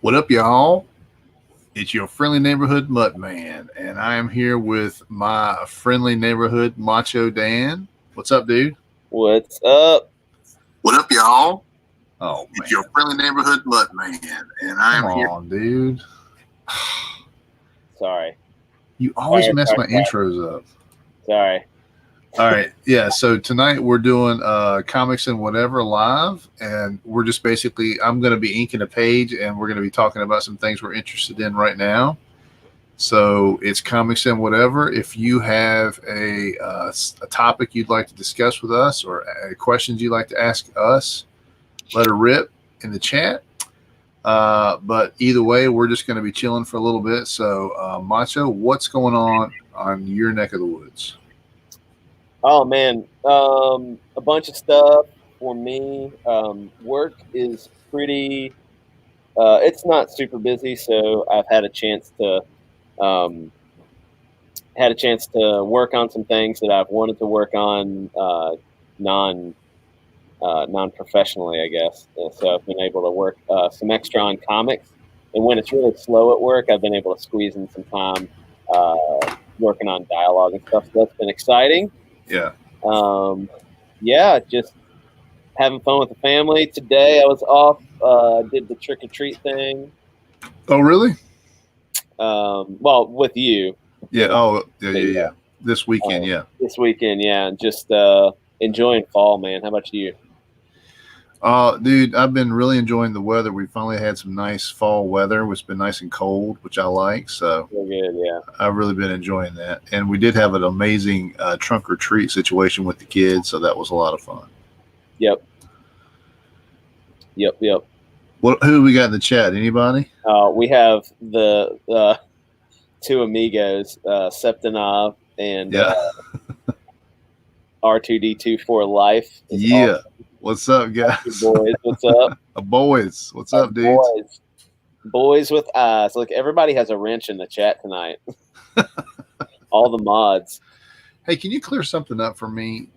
What up, y'all? It's your friendly neighborhood Mutt-Man, and I am here with my friendly neighborhood Macho Dan. What's up, dude? What's up? What up, y'all? Oh, man. It's your friendly neighborhood Mutt-Man, and I am here. Come on, dude. Sorry. You always mess my intros up. Sorry. All right. Yeah. So tonight we're doing comics and whatever live. And we're just basically, I'm going to be inking a page and we're going to be talking about some things we're interested in right now. So it's comics and whatever. If you have a topic you'd like to discuss with us or questions you'd like to ask us, let her rip in the chat. But either way, we're just going to be chilling for a little bit. So, Macho, what's going on your neck of the woods? Oh man, a bunch of stuff for me. Work is pretty. It's not super busy, so I've had a chance to work on some things that I've wanted to work on non-professionally, I guess. So I've been able to work some extra on comics, and when it's really slow at work, I've been able to squeeze in some time working on dialogue and stuff. So that's been exciting. Yeah. Just having fun with the family. Today I was off, did the trick or treat thing. Oh, really? Well, with you. Yeah. Oh, yeah. This weekend, yeah. This weekend, yeah. Just enjoying fall, man. How about you? Dude, I've been really enjoying the weather. We finally had some nice fall weather. It's been nice and cold, which I like. So good, yeah. I've really been enjoying that. And we did have an amazing trunk or treat situation with the kids, so that was a lot of fun. Yep. Who we got in the chat? Anybody? We have the two amigos, Septinov and R2D2 for life. Yeah. Awesome. What's up, guys? Boys, what's up? Boys, what's up, dudes? Boys with eyes. Look, everybody has a wrench in the chat tonight. All the mods. Hey, can you clear something up for me?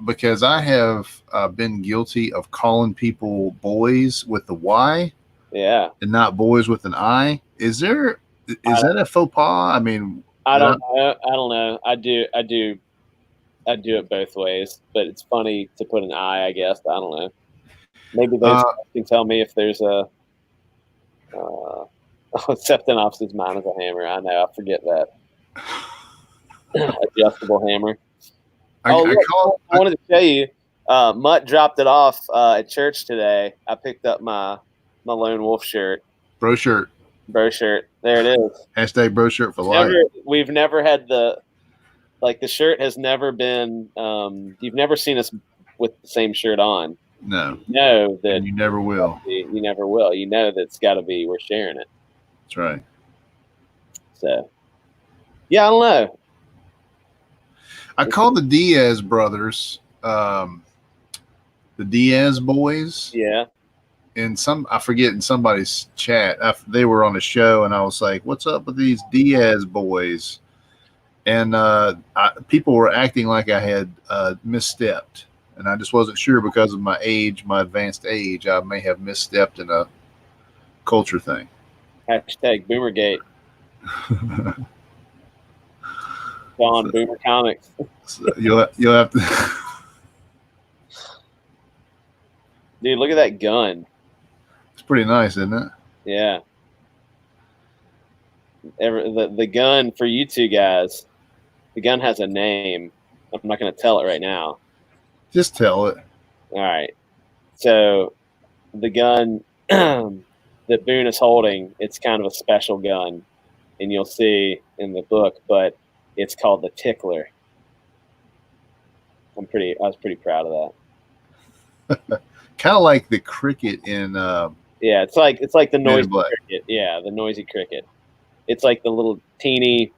Because I have been guilty of calling people boys with the Y, yeah, and not boys with an I. Is that a faux pas? I mean, I don't know. I do it both ways, but it's funny to put an I guess. I don't know. Maybe those can tell me if there's a Septinov's is mine as a hammer. I know. I forget that. Adjustable hammer. I wanted to tell you, Mutt dropped it off at church today. I picked up my Lone Wolf shirt. Bro shirt. There it is. Hashtag bro shirt for life. We've never had the shirt has never been. You've never seen us with the same shirt on. No. You know that. And you never will. You never will. You know that it's got to be. We're sharing it. That's right. So, yeah, I don't know. I call the Diaz brothers the Diaz boys. Yeah. And I forget in somebody's chat, they were on a show, and I was like, "What's up with these Diaz boys?" And people were acting like I had misstepped, and I just wasn't sure because of my age, my advanced age. I may have misstepped in a culture thing. Hashtag Boomergate. On Boomer Comics. So you'll have to. Dude, look at that gun. It's pretty nice, isn't it? Yeah. The gun for you two guys. The gun has a name. I'm not going to tell it right now. Just tell it. All right. So the gun that Boone is holding, it's kind of a special gun, and you'll see in the book, but it's called the Tickler. I was pretty proud of that. Kind of like the cricket in. Yeah, it's like the noisy cricket. Yeah, the noisy cricket. It's like the little teeny,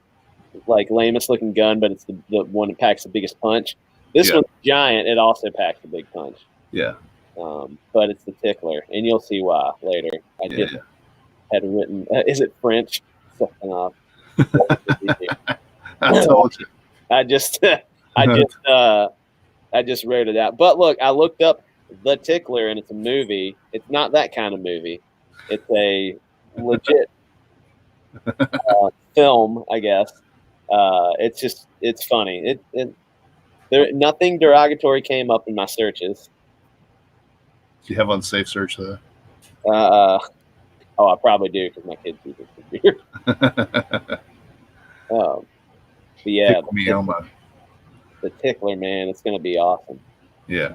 like lamest looking gun, but it's the one that packs the biggest punch. This one's giant. It also packs a big punch. Yeah. But it's the Tickler, and you'll see why later. I just had written. Is it French? Something off. I told you. I just wrote it out. But look, I looked up The Tickler, and it's a movie. It's not that kind of movie. It's a legit film, I guess. It's funny. Nothing derogatory came up in my searches. Do you have unsafe search though? I probably do because my kids use the computer. But yeah, the tickler, man, it's gonna be awesome. Yeah,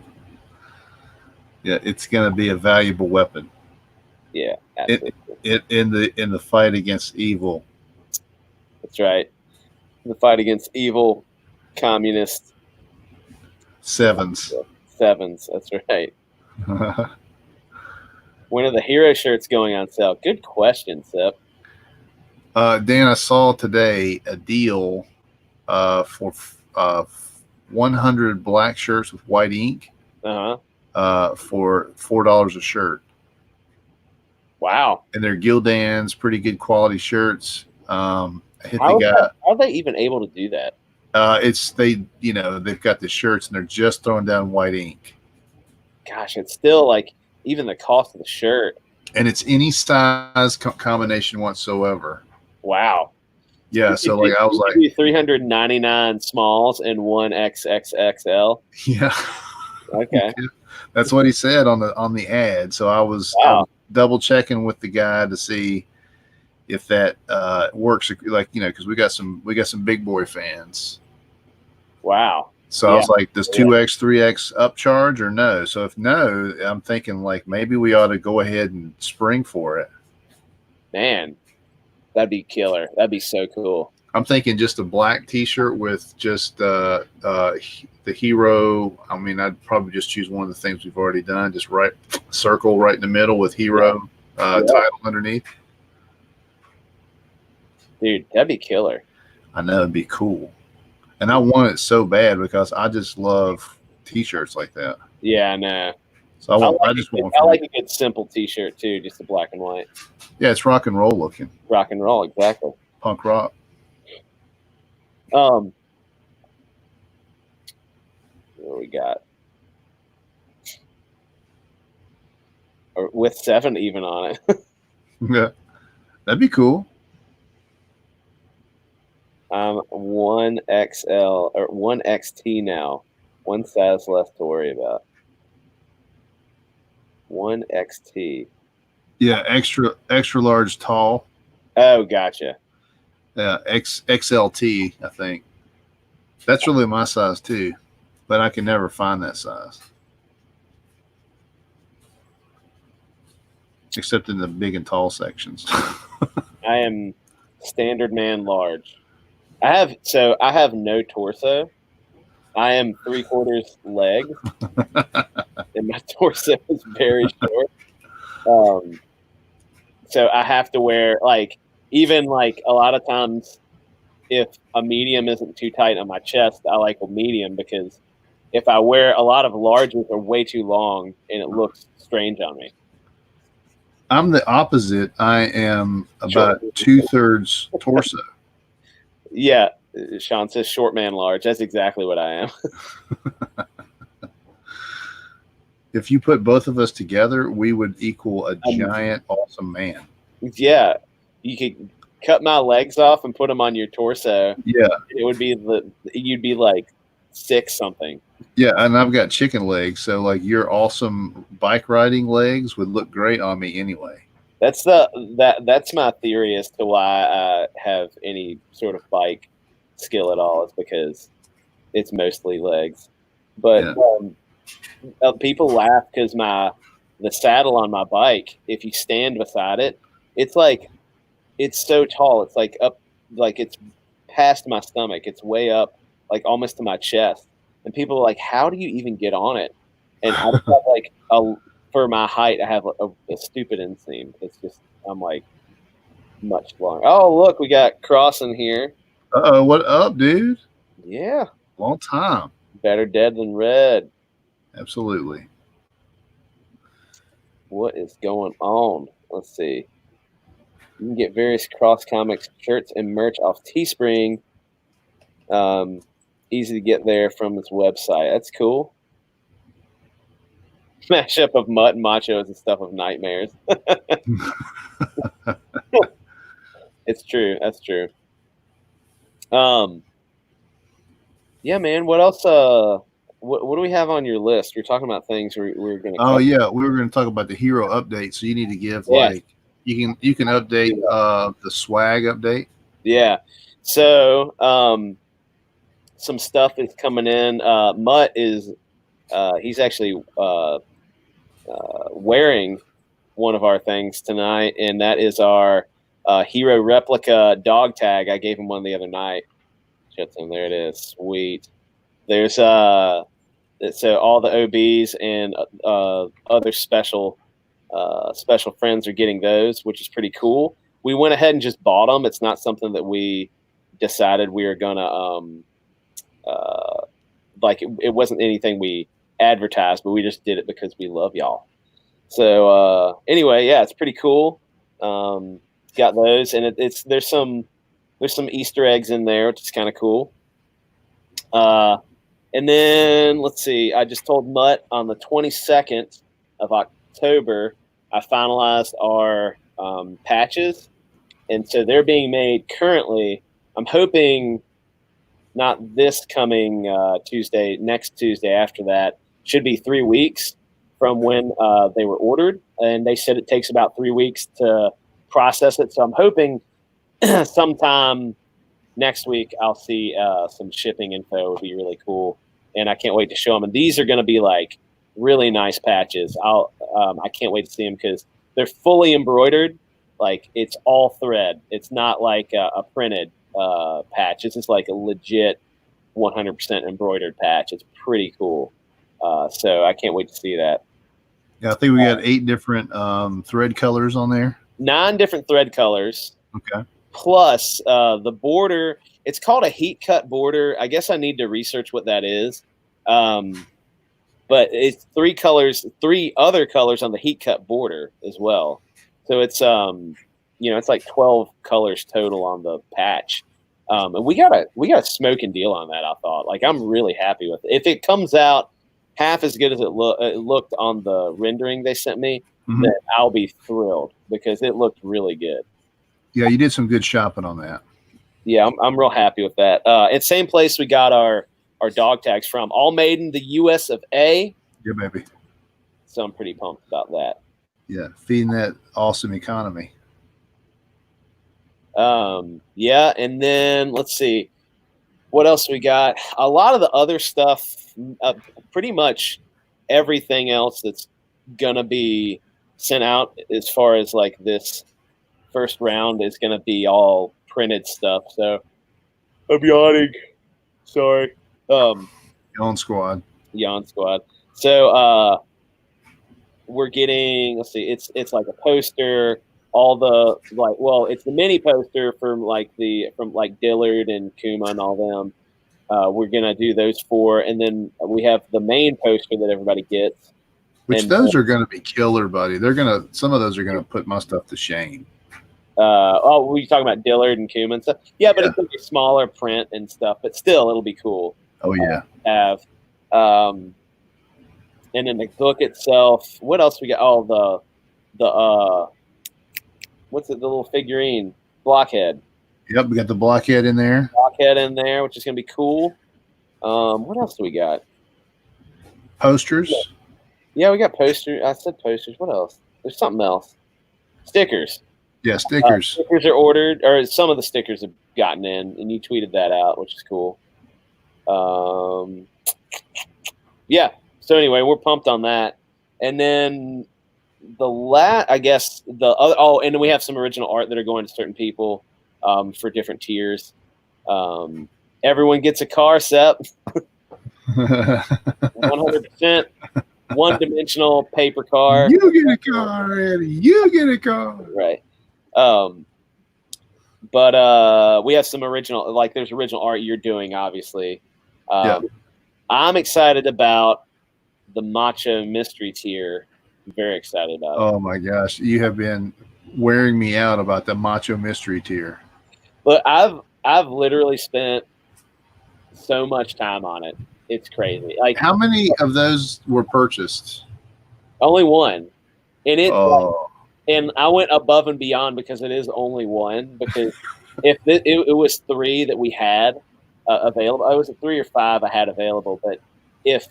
it's gonna be a valuable weapon. Yeah, absolutely. In the fight against evil. That's right. The fight against evil, communist sevens. That's right. When are the HIRO shirts going on sale? Good question, Sip. Dan, I saw today a deal for 100 black shirts with white ink for $4 a shirt. Wow. And they're Gildan's, pretty good quality shirts. How are they even able to do that? They've got the shirts and they're just throwing down white ink. Gosh, it's still like even the cost of the shirt. And it's any size combination whatsoever. Wow. Yeah, so like I was like 399 smalls and 1 XXXL. Yeah. Okay. That's what he said on the ad. So I was double checking with the guy to see if that works, like, because we got some big boy fans. Wow. So I was like, does 2X, 3X upcharge or no? So if no, I'm thinking like maybe we ought to go ahead and spring for it. Man, that'd be killer. That'd be so cool. I'm thinking just a black T-shirt with just the HIRO. I mean, I'd probably just choose one of the things we've already done. Just circle right in the middle with HIRO title underneath. Dude, that'd be killer. I know, it'd be cool. And I want it so bad because I just love T-shirts like that. Yeah, I know. So I like a good simple T-shirt too, just a black and white. Yeah, it's rock and roll looking. Rock and roll, exactly. Punk rock. What we got? Or with 7 even on it. Yeah, that'd be cool. 1XL or 1XT now. One size less to worry about. 1XT. Yeah, extra large tall. Oh, gotcha. Yeah, XLT, I think. That's really my size too, but I can never find that size. Except in the big and tall sections. I am standard man large. I have no torso. I am 3/4 leg, and my torso is very short. So I have to wear even a lot of times, if a medium isn't too tight on my chest, I like a medium because if I wear a lot of larges are way too long and it looks strange on me. I'm the opposite. I am about 2/3 torso. Yeah. Sean says short man large. That's exactly what I am. If you put both of us together, we would equal a giant, awesome man. Yeah. You could cut my legs off and put them on your torso. Yeah. It would be you'd be like 6 something. Yeah, and I've got chicken legs, so like your awesome bike riding legs would look great on me anyway. That's my theory as to why I have any sort of bike skill at all, is because it's mostly legs. But people laugh because the saddle on my bike, if you stand beside it, it's so tall. It's up, it's past my stomach. It's way up, almost to my chest. And people are like, "How do you even get on it?" And I just have for my height, I have a stupid inseam. It's just I'm much longer. Oh, look, we got Cross in here. Uh-oh, what up, dude? Yeah. Long time. Better dead than red. Absolutely. What is going on? Let's see. You can get various Cross Comics shirts and merch off Teespring. Easy to get there from his website. That's cool. Mashup of Mutt and Macho is the stuff of nightmares. It's true. That's true. Yeah, man. What else? What do we have on your list? We're talking about things we're going to. Oh yeah, we were going to talk about the HIRO update. So you need to give like you can update the swag update. Yeah. So some stuff is coming in. Mutt is he's actually wearing one of our things tonight, and that is our HIRO replica dog tag. I gave him one the other night. There it is. Sweet. There's so all the OBs and other special friends are getting those, which is pretty cool. We went ahead and just bought them. It's not something that we decided we were gonna like. It wasn't anything we advertised, but we just did it because we love y'all. So anyway, yeah, it's pretty cool. Got those, and there's some Easter eggs in there, which is kind of cool. And then let's see. I just told Mutt on the 22nd of October, I finalized our patches, and so they're being made currently. I'm hoping not this coming Tuesday, next Tuesday after that. Should be 3 weeks from when they were ordered, and they said it takes about 3 weeks to process it. So I'm hoping sometime next week I'll see some shipping info. It would be really cool, and I can't wait to show them. And these are going to be like really nice patches. I can't wait to see them because they're fully embroidered. Like it's all thread. It's not like a printed patch. This is like a legit 100% embroidered patch. It's pretty cool. So I can't wait to see that. Yeah, I think we got 8 different thread colors on there. 9 different thread colors. Okay. Plus the border. It's called a heat cut border. I guess I need to research what that is. But it's 3 colors, 3 other colors on the heat cut border as well. So it's it's like 12 colors total on the patch. And we got a smoking deal on that. I thought, like, I'm really happy with it. If it comes out half as good as it looked on the rendering they sent me, then I'll be thrilled because it looked really good. Yeah, you did some good shopping on that. Yeah, I'm real happy with that. It's same place we got our dog tags from, all made in the US of A. Yeah, baby. So I'm pretty pumped about that. Yeah, feeding that awesome economy. Yeah, and then let's see what else we got. A lot of the other stuff, pretty much everything else that's gonna be sent out as far as like this first round is gonna be all printed stuff. So I'm yawning. Sorry. Yawn squad. Yawn squad. So we're getting, let's see, it's like a poster, all the it's the mini poster from Dillard and Kuma and all them. We're gonna do those 4, and then we have the main poster that everybody gets. Which those are gonna be killer, buddy. Some of those are gonna put my stuff to shame. Were you talking about Dillard and Kuma and stuff? Yeah, but it's gonna be smaller print and stuff, but still it'll be cool. Oh yeah. Have and then the book itself. What else we got? Oh, the what's it? The little figurine blockhead. Yep, we got the blockhead in there. Blockhead in there, which is gonna be cool. What else do we got? Posters. Yeah, we got posters. I said posters. What else? There's something else. Stickers. Yeah, stickers. Stickers are ordered, or some of the stickers have gotten in, and you tweeted that out, which is cool. Yeah. So anyway, we're pumped on that, and then I guess the other. Oh, and then we have some original art that are going to certain people for different tiers. Everyone gets a car set. 100%. One-dimensional paper car. You get a car, Eddie. You get a car. Right. But we have some original, like there's original art you're doing, obviously. I'm excited about the Macho mystery tier. I'm very excited about it. Oh my gosh, you have been wearing me out about the Macho mystery tier. But I've literally spent so much time on it. It's crazy. Like, how many of those were purchased? Only one, and and I went above and beyond because it is only one. Because if it was 3 that we had available, it was 3 or 5 I had available. But if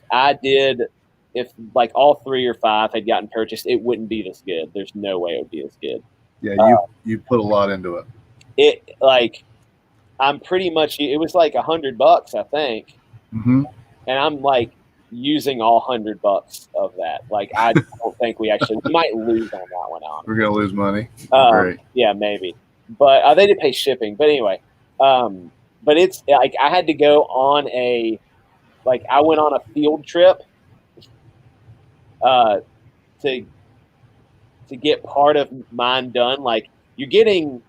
like all 3 or 5 had gotten purchased, it wouldn't be this good. There's no way it would be this good. Yeah, you put a lot into it. It like I'm pretty much. It was like $100, I think, Mm-hmm. and I'm like using all $100 of that. Like I don't think we might lose on that one. Honestly. We're gonna lose money. Great. Yeah, maybe. But they did pay shipping. But anyway, but it's like I had to go on I went on a field trip to get part of mine done. Like you're getting,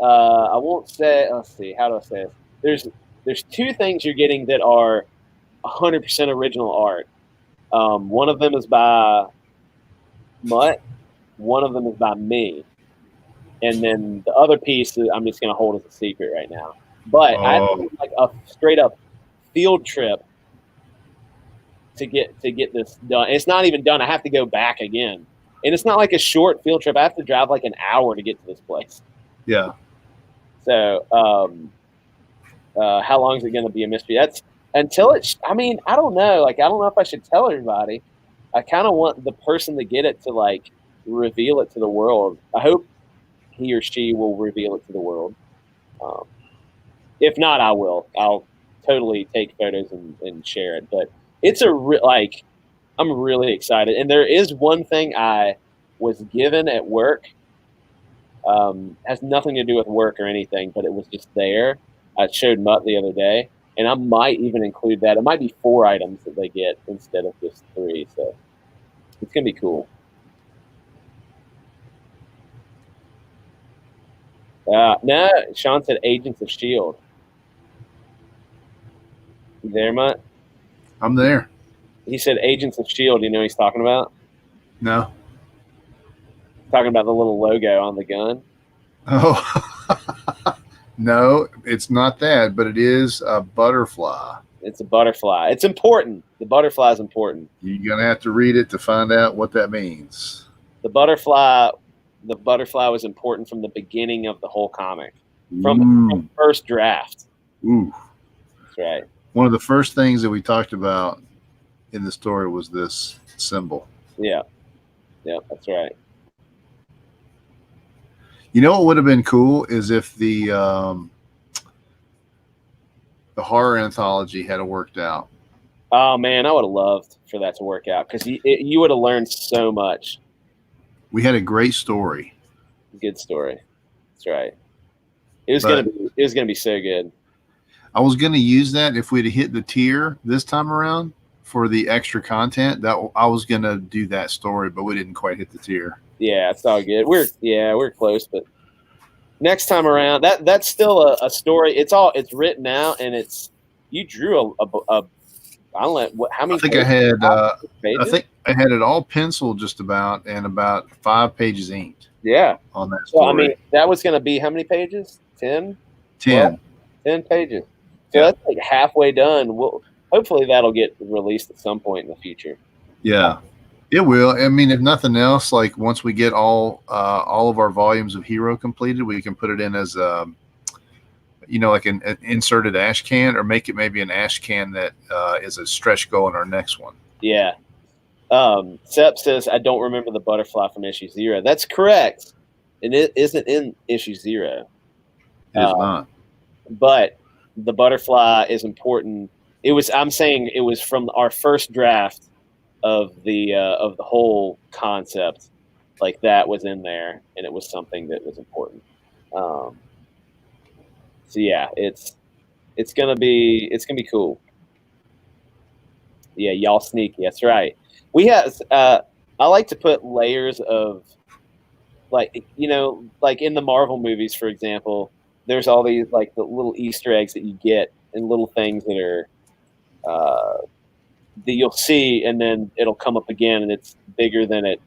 I won't say. Let's see. How do I say this? There's 2 things you're getting that are 100% original art. One of them is by Mutt. One of them is by me. And then the other piece I'm just going to hold as a secret right now. But I had to do like a straight up field trip to get this done. It's not even done. I have to go back again. And it's not like a short field trip. I have to drive like an hour to get to this place. Yeah. So how long is it going to be a mystery? That's until it's, I mean, I don't know. Like, I don't know if I should tell everybody. I kind of want the person to get it to like reveal it to the world. I hope he or she will reveal it to the world. If not, I will. I'll totally take photos and share it. But it's I'm really excited. And there is one thing I was given at work. Has nothing to do with work or anything, but it was just there. I showed Mutt the other day, and I might even include that. It might be 4 items that they get instead of just 3. So it's gonna be cool. No, Sean said Agents of S.H.I.E.L.D. You there, Mutt? I'm there. He said Agents of S.H.I.E.L.D. You know what he's talking about? No. Talking about the little logo on the gun. Oh. No, it's not that, but it is a butterfly. It's a butterfly. It's important. The butterfly is important. You're going to have to read it to find out what that means. The butterfly was important from the beginning of the whole comic. From the first draft. Ooh. That's right. One of the first things that we talked about in the story was this symbol. Yeah. Yeah, that's right. You know what would have been cool is if the horror anthology had worked out. Oh man, I would have loved for that to work out because you would have learned so much. We had a great story. Good story. That's right. It was gonna be so good. I was gonna use that if we'd have hit the tier this time around for the extra content. That I was gonna do that story, but we didn't quite hit the tier. Yeah, it's all good. We're close, but next time around, that's still a story. It's written out, and you drew a I don't know how many. I think I had it all penciled just about, and about 5 pages inked. Yeah, on that story. Well, I mean, that was going to be how many pages? 10? 10. 10 pages. So that's like halfway done. Hopefully that'll get released at some point in the future. Yeah. It will. I mean, if nothing else, like once we get all of our volumes of HIRO completed, we can put it in as like an inserted ash can, or make it maybe an ash can that is a stretch goal in our next one. Yeah. Sep says, I don't remember the butterfly from issue 0. That's correct. And it isn't in issue 0. It is not. But the butterfly is important. I'm saying it was from our first draft of the whole concept. Like that was in there, and it was something that was important. So yeah, it's gonna be cool. Yeah, y'all sneaky. That's right. We have. I like to put layers of, like in the Marvel movies, for example. There's all these like the little Easter eggs that you get and little things that are that you'll see, and then it'll come up again, and it's bigger than it.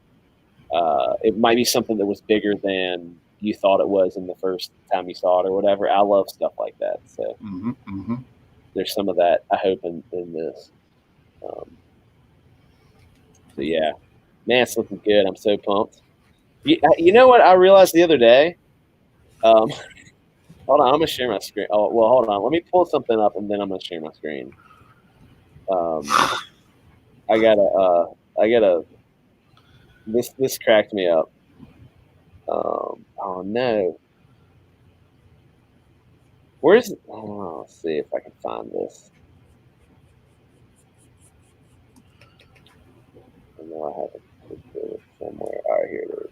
It might be something that was bigger than you thought it was in the first time you saw it, or whatever. I love stuff like that. So there's some of that, I hope, in this. So yeah, man, it's looking good. I'm so pumped. You know what I realized the other day? Hold on, I'm gonna share my screen. Oh well, hold on. Let me pull something up and then I'm gonna share my screen. I gotta. This cracked me up. Oh no. Where's? Oh, let's see if I can find this. I know I have it somewhere. All right, here it is.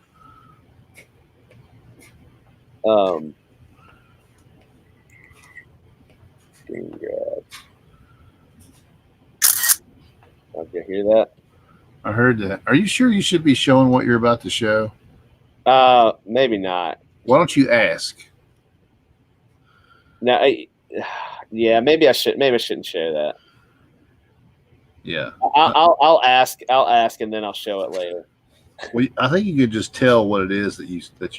Screen grab. Did you hear that? I heard that. Are you sure you should be showing what you're about to show? Maybe not. Why don't you ask? No, yeah, maybe I should. Maybe I shouldn't share that. Yeah, I'll ask. I'll ask, and then I'll show it later. well, I think you could just tell what it is that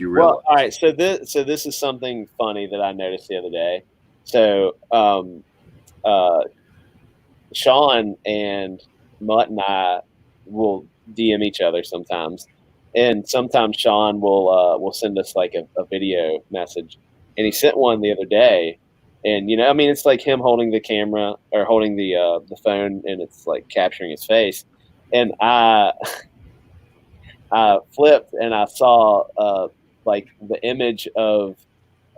you realize. Well, all right. So this is something funny that I noticed the other day. So Sean and Mutt and I will DM each other sometimes, and sometimes Sean will send us like a video message, and he sent one the other day, and I mean it's like him holding the camera or holding the phone, and it's like capturing his face, and I flipped and I saw like the image of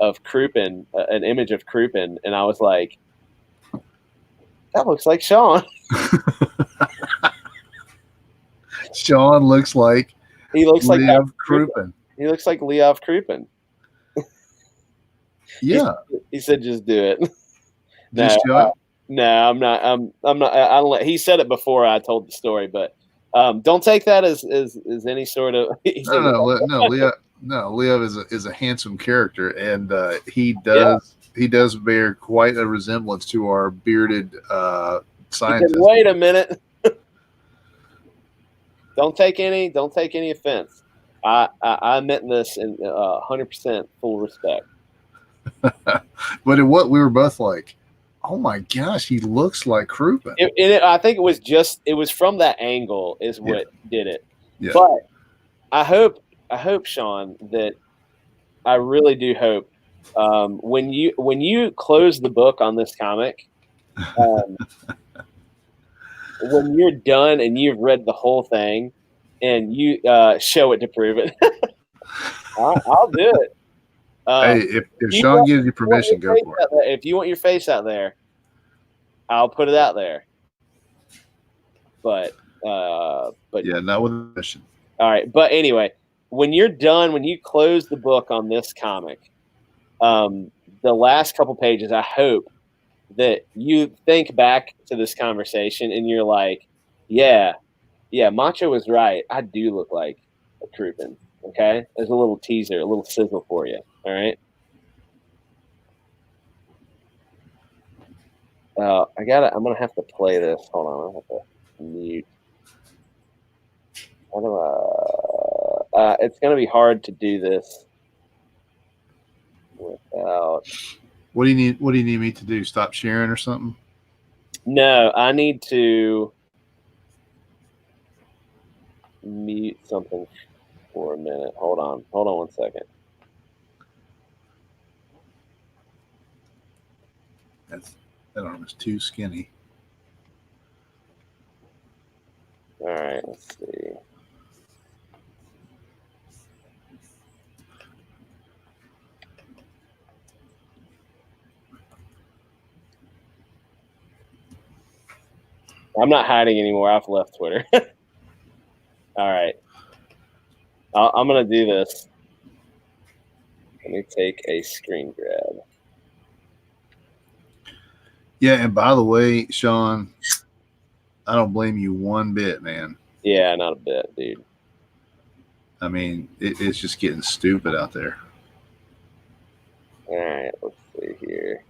Crouppen, an image of Crouppen, and I was like, that looks like Sean. Sean looks like Leov Crouppen. He looks like Leov Crouppen. Yeah. He said, "Just do it." Just show it. No, I'm not. I'm not. I don't let. He said it before I told the story, but don't take that as any sort of. No, Leov is a handsome character, and he does bear quite a resemblance to our bearded scientist. Wait a minute. Don't take any offense. I meant this in 100% full respect. But what we were both like, oh my gosh, he looks like Crouppen. I think it was from that angle is what did it. Yeah. But I hope Sean, that I really do hope when you close the book on this comic, when you're done and you've read the whole thing, and you show it to prove it, I'll do it. Hey, if Sean gives you permission, go for it. If you want your face out there, I'll put it out there. But yeah, not with permission. All right, but anyway, when you're done, when you close the book on this comic, the last couple pages, I hope that you think back to this conversation and you're like, yeah, Macho was right. I do look like a Crouppen. Okay, there's a little teaser, a little sizzle for you. All right. I'm gonna have to play this. Hold on, I have to mute. How do I? It's gonna be hard to do this without. What do you need? What do you need me to do? Stop sharing or something? No, I need to mute something for a minute. Hold on 1 second. That arm is too skinny. All right, let's see. I'm not hiding anymore. I've left Twitter. All right. I'm going to do this. Let me take a screen grab. Yeah, and by the way, Sean, I don't blame you one bit, man. Yeah, not a bit, dude. I mean, it's just getting stupid out there. All right, let's see here.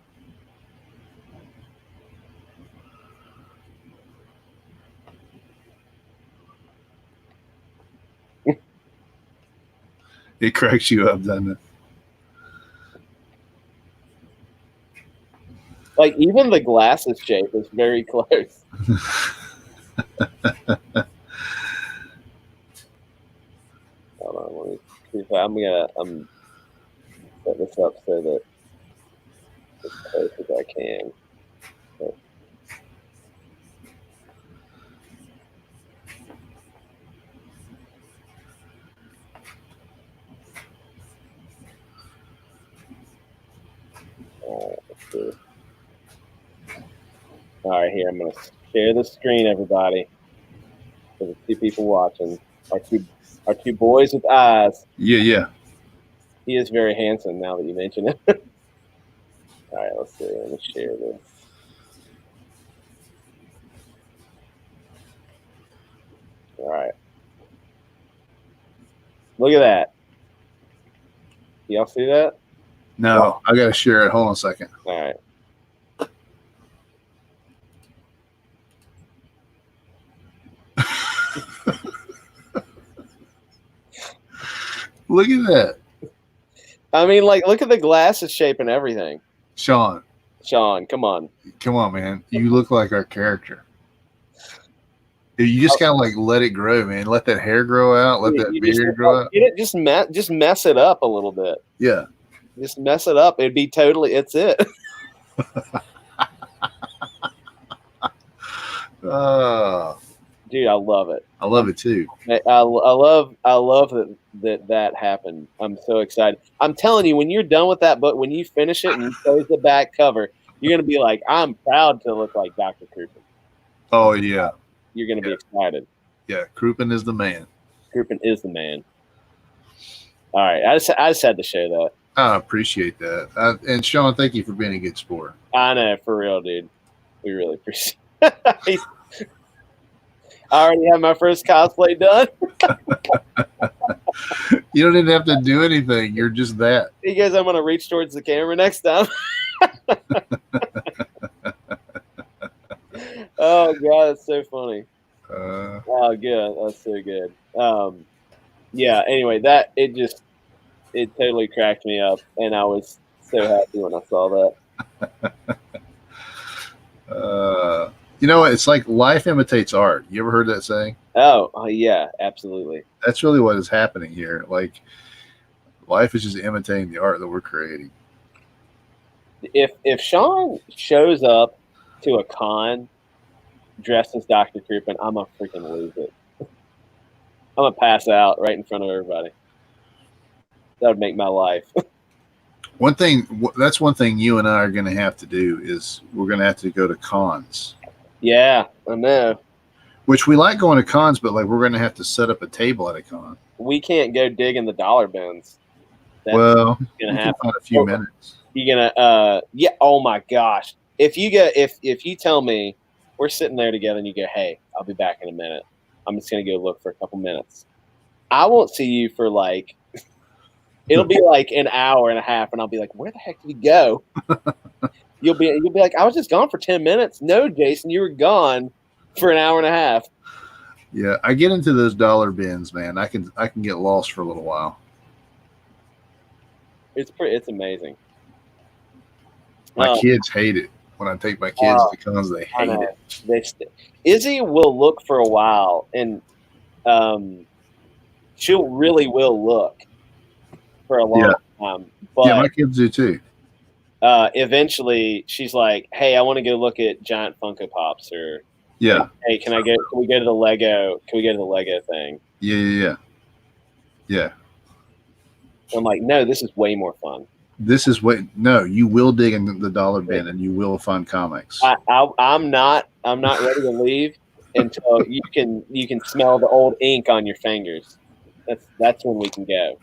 It cracks you up, doesn't it? Like, even the glasses shape is very close. Hold on. I'm set this up so that as close as I can. So, let's see. All right, here I'm going to share the screen, everybody. For the two people watching, our two boys with eyes. Yeah. He is very handsome now that you mention it. All right, let's see. Let me share this. All right. Look at that. Y'all see that? No, wow. I got to share it. Hold on a second. All right. Look at that. I mean, like, look at the glasses shape and everything. Sean, come on. Come on, man. You look like our character. You just gotta like let it grow, man. Let that hair grow out. Let that beard grow out. Just mess it up a little bit. Yeah. Just mess it up. It'd be totally. It's it. Dude, I love it. I love it too. I love that happened. I'm so excited. I'm telling you, when you're done with that book, when you finish it and you close the back cover, you're gonna be like, I'm proud to look like Dr. Crouppen. Oh yeah. You're gonna be excited. Yeah, Crouppen is the man. Crouppen is the man. All right, I just had to share that. I appreciate that. And Sean, thank you for being a good sport. I know, for real, dude. We really appreciate it. I already have my first cosplay done. You don't even have to do anything. You're just that. You guys, I'm going to reach towards the camera next time. Oh, God, that's so funny. Oh, good. That's so good. Yeah, anyway, it totally cracked me up, and I was so happy when I saw that. You know, it's like life imitates art. You ever heard that saying? Oh, yeah, absolutely. That's really what is happening here. Like, life is just imitating the art that we're creating. If Sean shows up to a con dressed as Dr. Crouppen, I'm gonna freaking lose it. I'm gonna pass out right in front of everybody. That would make my life. That's one thing you and I are going to have to do is we're going to have to go to cons. Yeah, I know. Which we like going to cons, but like we're going to have to set up a table at a con. We can't go dig in the dollar bins. That's gonna happen in a few minutes. You're gonna yeah. Oh my gosh! If you tell me we're sitting there together and you go, hey, I'll be back in a minute. I'm just gonna go look for a couple minutes. I won't see you for like. It'll be like an hour and a half, and I'll be like, where the heck did he go? You'll be like, I was just gone for 10 minutes. No, Jason, you were gone for an hour and a half. Yeah, I get into those dollar bins, man. I can get lost for a little while. It's amazing. My kids hate it. When I take my kids to cons, they hate it. Izzy will look for a while, and she'll really will look for a long time. But yeah, my kids do too. Eventually, she's like, "Hey, I want to go look at giant Funko Pops," or yeah, "Hey, can we go to the Lego? Can we go to the Lego thing?" Yeah. I'm like, no, this is way more fun. No, you will dig in the dollar bin and you will find comics. I'm not ready to leave until you can smell the old ink on your fingers. That's when we can go.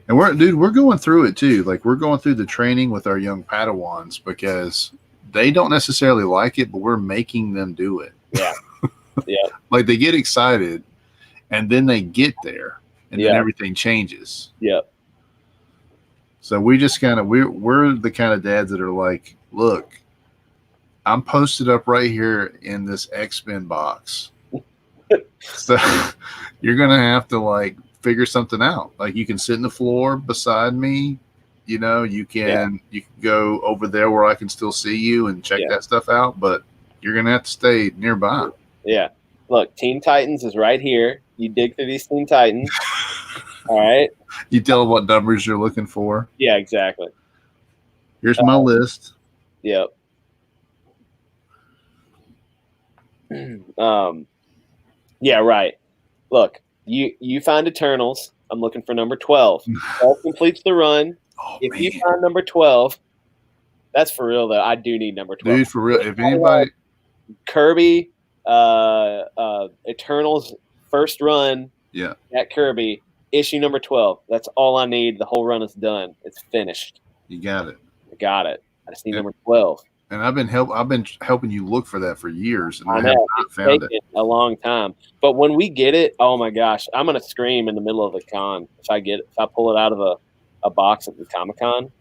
And we're going through it too. Like we're going through the training with our young Padawans because they don't necessarily like it, but we're making them do it. Yeah. Yeah. Like they get excited and then they get there and then everything changes. Yep. So we just we're the kind of dads that are like, look, I'm posted up right here in this X-Men box. So you're going to have to like figure something out. Like you can sit in the floor beside me, you know, you can go over there where I can still see you and check that stuff out, but you're going to have to stay nearby. Yeah. Look, Teen Titans is right here. You dig through these Teen Titans. All right. You tell them what numbers you're looking for. Yeah, exactly. Here's my list. Yep. Yeah, right. Look, you find Eternals. I'm looking for number 12. 12 completes the run. Oh, If man. you find number 12, that's for real though. I do need number 12. Dude, for real. If anybody Kirby, Eternals first run, yeah, at Kirby, issue number 12. That's all I need. The whole run is done. It's finished. you got it. I got it. I just need number 12. And I've been helping you look for that for years, and I have not It's found it. a long time. But when we get it, oh my gosh, I'm gonna scream in the middle of the con if I pull it out of a box at the Comic-Con.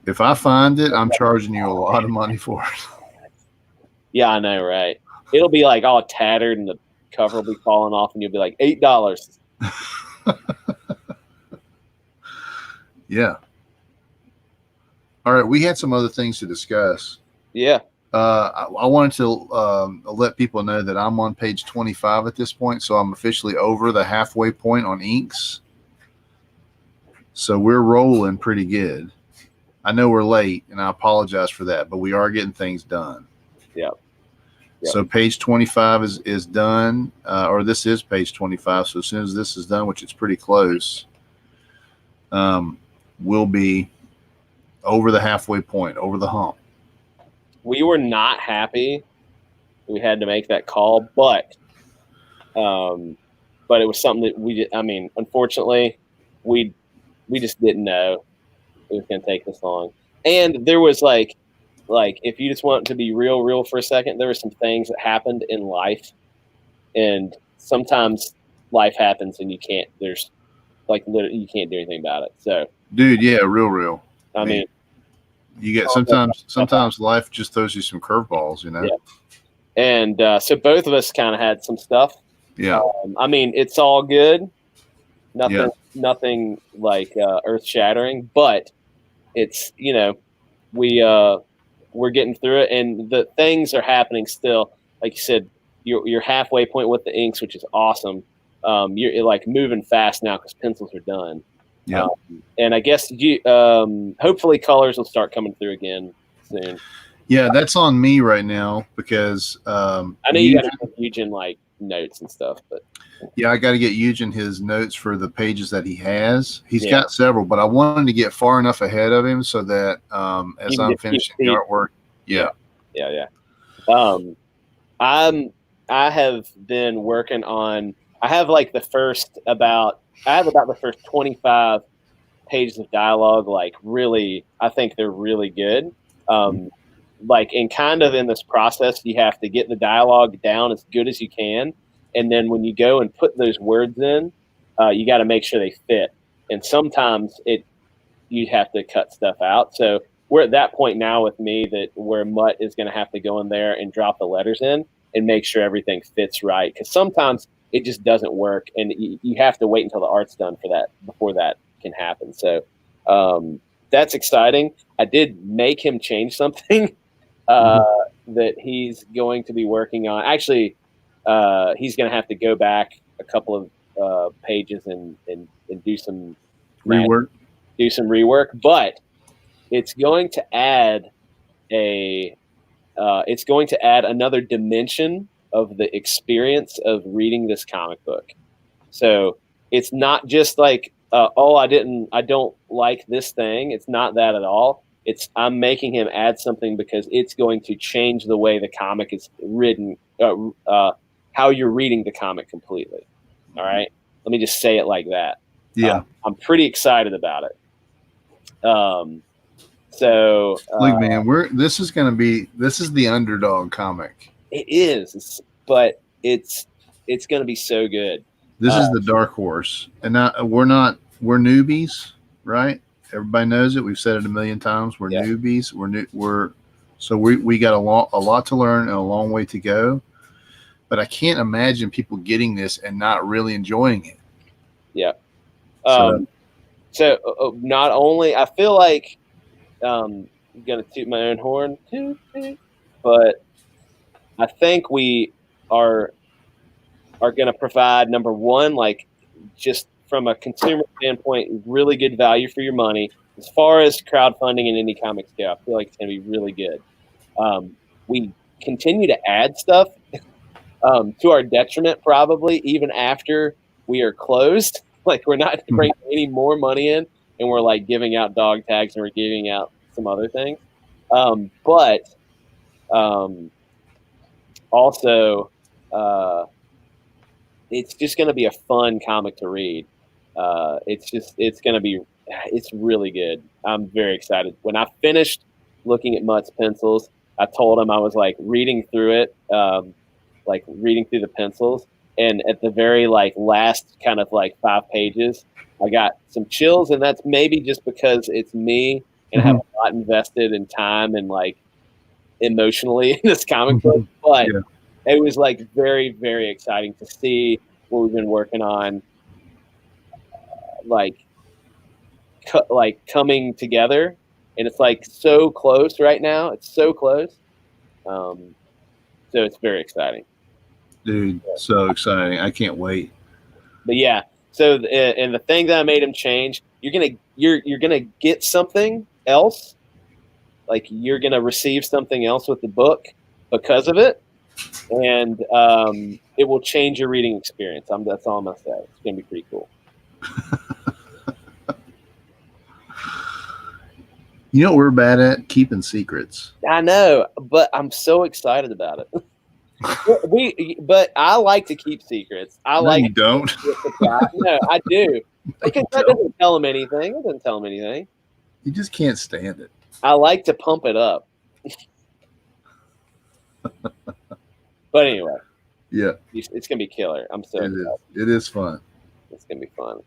If I find it, I'm charging you a lot of money for it. Yeah, I know, right? It'll be like all tattered and the cover will be falling off, and you'll be like $8. Yeah. All right, we had some other things to discuss. Yeah. I wanted to let people know that I'm on page 25 at this point, so I'm officially over the halfway point on inks. So we're rolling pretty good. I know we're late, and I apologize for that, but we are getting things done. Yeah. Yep. So page 25 is done, or this is page 25. So as soon as this is done, which it's pretty close, we'll be over the halfway point, over the hump. We were not happy we had to make that call, but it was something that we did. I mean, unfortunately, we just didn't know it was going to take this long. And there was like if you just want to be real for a second, there were some things that happened in life, and sometimes life happens and you can't. There's like literally you can't do anything about it. So, dude, yeah, real. I mean, you get sometimes life just throws you some curveballs, you know. Yeah. And so both of us kind of had some stuff. Yeah. I mean, it's all good. Nothing like earth shattering, but it's we're getting through it, and the things are happening still. Like you said, you're halfway point with the inks, which is awesome. You're like moving fast now because pencils are done. Yeah. And I guess hopefully colors will start coming through again soon. Yeah, that's on me right now because I know you got to give Eugen like notes and stuff, but yeah, I got to get Eugen his notes for the pages that he has. He's got several, but I wanted to get far enough ahead of him so that as I'm finishing the artwork, yeah. I have been working on. I have about the first 25 pages of dialogue. Like really, I think they're really good. Like in this process, you have to get the dialogue down as good as you can. And then when you go and put those words in, you got to make sure they fit. And sometimes you have to cut stuff out. So we're at that point now with me where Mutt is going to have to go in there and drop the letters in and make sure everything fits right. Because sometimes it just doesn't work, and you have to wait until the art's done for that before that can happen. So that's exciting. I did make him change something that he's going to be working on. Actually, he's going to have to go back a couple of pages and do some rework. But it's going to add another dimension of the experience of reading this comic book. So it's not just like, I don't like this thing. It's not that at all. I'm making him add something because it's going to change the way the comic is written, how you're reading the comic completely. All right. Let me just say it like that. Yeah. I'm pretty excited about it. So look, man, this is the underdog comic. It is, but it's going to be so good. This is the dark horse, and we're newbies, right? Everybody knows it. We've said it a million times. We're newbies. We got a lot to learn and a long way to go. But I can't imagine people getting this and not really enjoying it. Yeah. So not only I feel like I'm gonna toot my own horn, but I think we are going to provide number one, like just from a consumer standpoint, really good value for your money. As far as crowdfunding and indie comics go, I feel like it's going to be really good. We continue to add stuff to our detriment, probably even after we are closed. Like we're not bringing any more money in, and we're like giving out dog tags and we're giving out some other things. But also, it's just going to be a fun comic to read. It's really good. I'm very excited. When I finished looking at Mutt's pencils, I told him I was like reading through it, like reading through the pencils. And at the very like last kind of like 5 pages, I got some chills, and that's maybe just because it's me and I have a lot invested in time and like emotionally in this comic book. But it was like very, very exciting to see what we've been working on, like coming together, and it's like so close right now. It's so close. So it's very exciting. Dude, so exciting. I can't wait. But yeah, so and the thing that I made him change, you're gonna get something else, like you're gonna receive something else with the book because of it, and it will change your reading experience. That's all I'm gonna say. It's gonna be pretty cool. You know what we're bad at? Keeping secrets. I know, but I'm so excited about it. But I like to keep secrets. You don't. No, I do. Because that doesn't tell him anything. It doesn't tell him anything. You just can't stand it. I like to pump it up. But anyway. Yeah. It's gonna be killer. I'm so excited. It is fun. It's gonna be fun.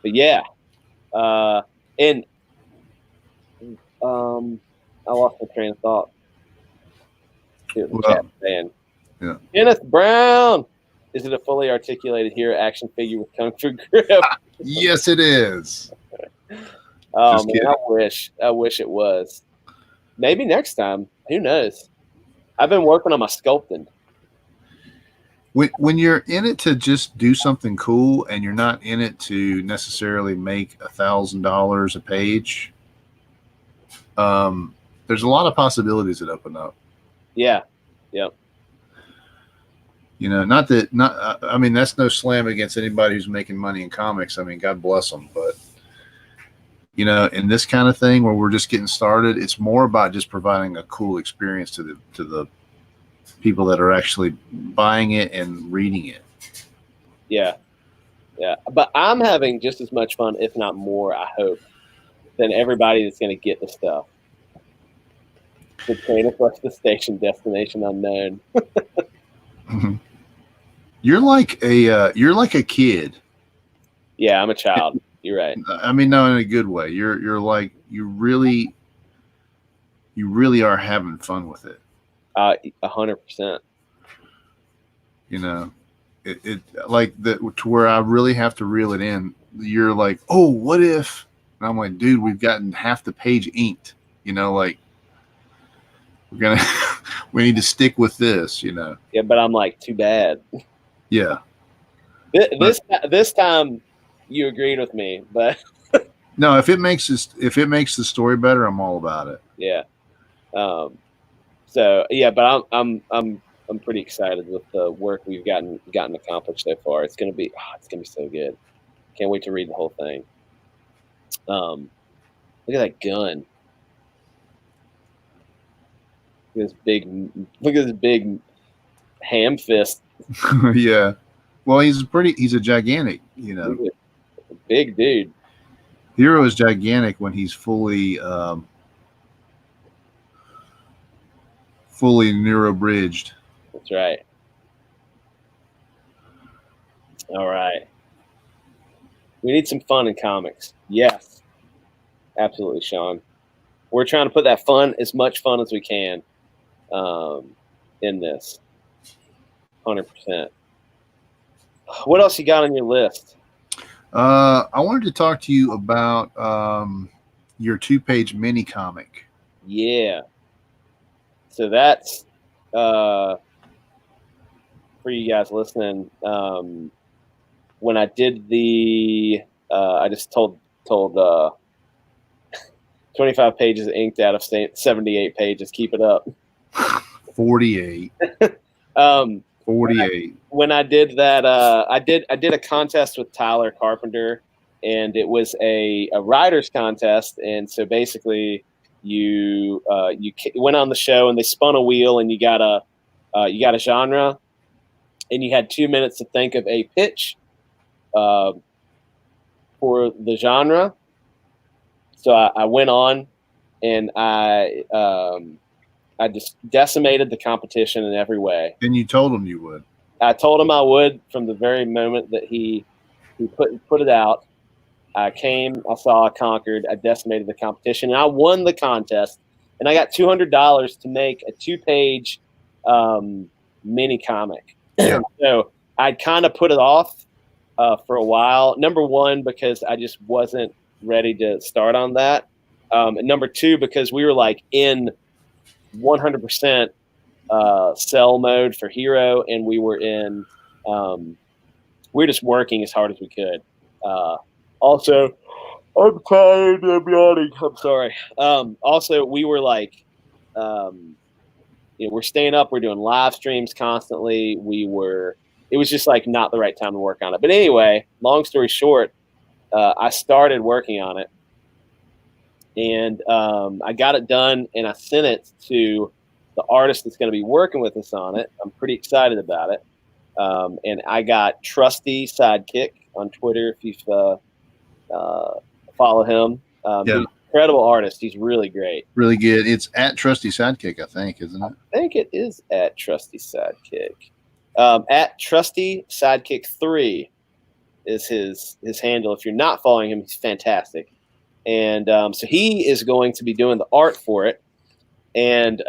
But yeah. And I lost my train of thought. Yeah. Kenneth Brown. Is it a fully articulated HIRO action figure with Kung Fu grip? Yes, it is. Oh man, I wish it was. Maybe next time. Who knows? I've been working on my sculpting. When you're in it to just do something cool, and you're not in it to necessarily make $1,000 a page, there's a lot of possibilities that open up. Yeah. Yep. You know, I mean, that's no slam against anybody who's making money in comics. I mean, God bless them. But, you know, in this kind of thing where we're just getting started, it's more about just providing a cool experience to the people that are actually buying it and reading it. Yeah. Yeah. But I'm having just as much fun, if not more, I hope, than everybody that's going to get the stuff. The train across the station, destination unknown. You're like a kid. Yeah, I'm a child. You're right. I mean, no, in a good way. You're like you really are having fun with it. 100%. You know, it like that to where I really have to reel it in. You're like, oh, what if? And I'm like, dude, we've gotten half the page inked. You know, like we need to stick with this. You know. Yeah, but I'm like, too bad. Yeah. This time you agreed with me, but no, if it makes the story better, I'm all about it. Yeah. So yeah, but I'm pretty excited with the work we've gotten accomplished so far. It's gonna be so good. Can't wait to read the whole thing. Look at that gun. Look at this big ham fist. Yeah. Well, he's a gigantic, you know. Big dude. HIRO is gigantic when he's fully neuro-bridged. That's right. All right. We need some fun in comics. Yes. Absolutely, Sean. We're trying to put that fun, as much fun as we can, in this. 100%. What else you got on your list? I wanted to talk to you about your 2-page mini comic. Yeah. So that's for you guys listening. When I did the I just told 25 pages inked out of 78 pages. Keep it up. 48. 48. When I did that, I did a contest with Tyler Carpenter, and it was a writers contest. And so basically, you went on the show and they spun a wheel, and you got a genre, and you had 2 minutes to think of a pitch for the genre. So I went on, and I just decimated the competition in every way. And you told him you would. I told him I would from the very moment that he put it out. I came, I saw, I conquered, I decimated the competition, and I won the contest. And I got $200 to make a 2-page mini comic. Yeah. So I'd kind of put it off for a while. Number one, because I just wasn't ready to start on that. And number two, because we were like in 100% sell mode for HIRO, and we were in we were just working as hard as we could. Also, I'm tired, I'm yawning, I'm sorry. Also, we were like we're staying up, we're doing live streams constantly. It was just like not the right time to work on it. But anyway, long story short, I started working on it, and I got it done, and I sent it to the artist that's going to be working with us on it. I'm pretty excited about it. And I got Trusty Sidekick on Twitter, if you follow him. He's an incredible artist. He's really great. Really good. It's at Trusty Sidekick, I think, isn't it? I think it is at Trusty Sidekick. At Trusty Sidekick 3 is his handle. If you're not following him, he's fantastic. And so he is going to be doing the art for it. And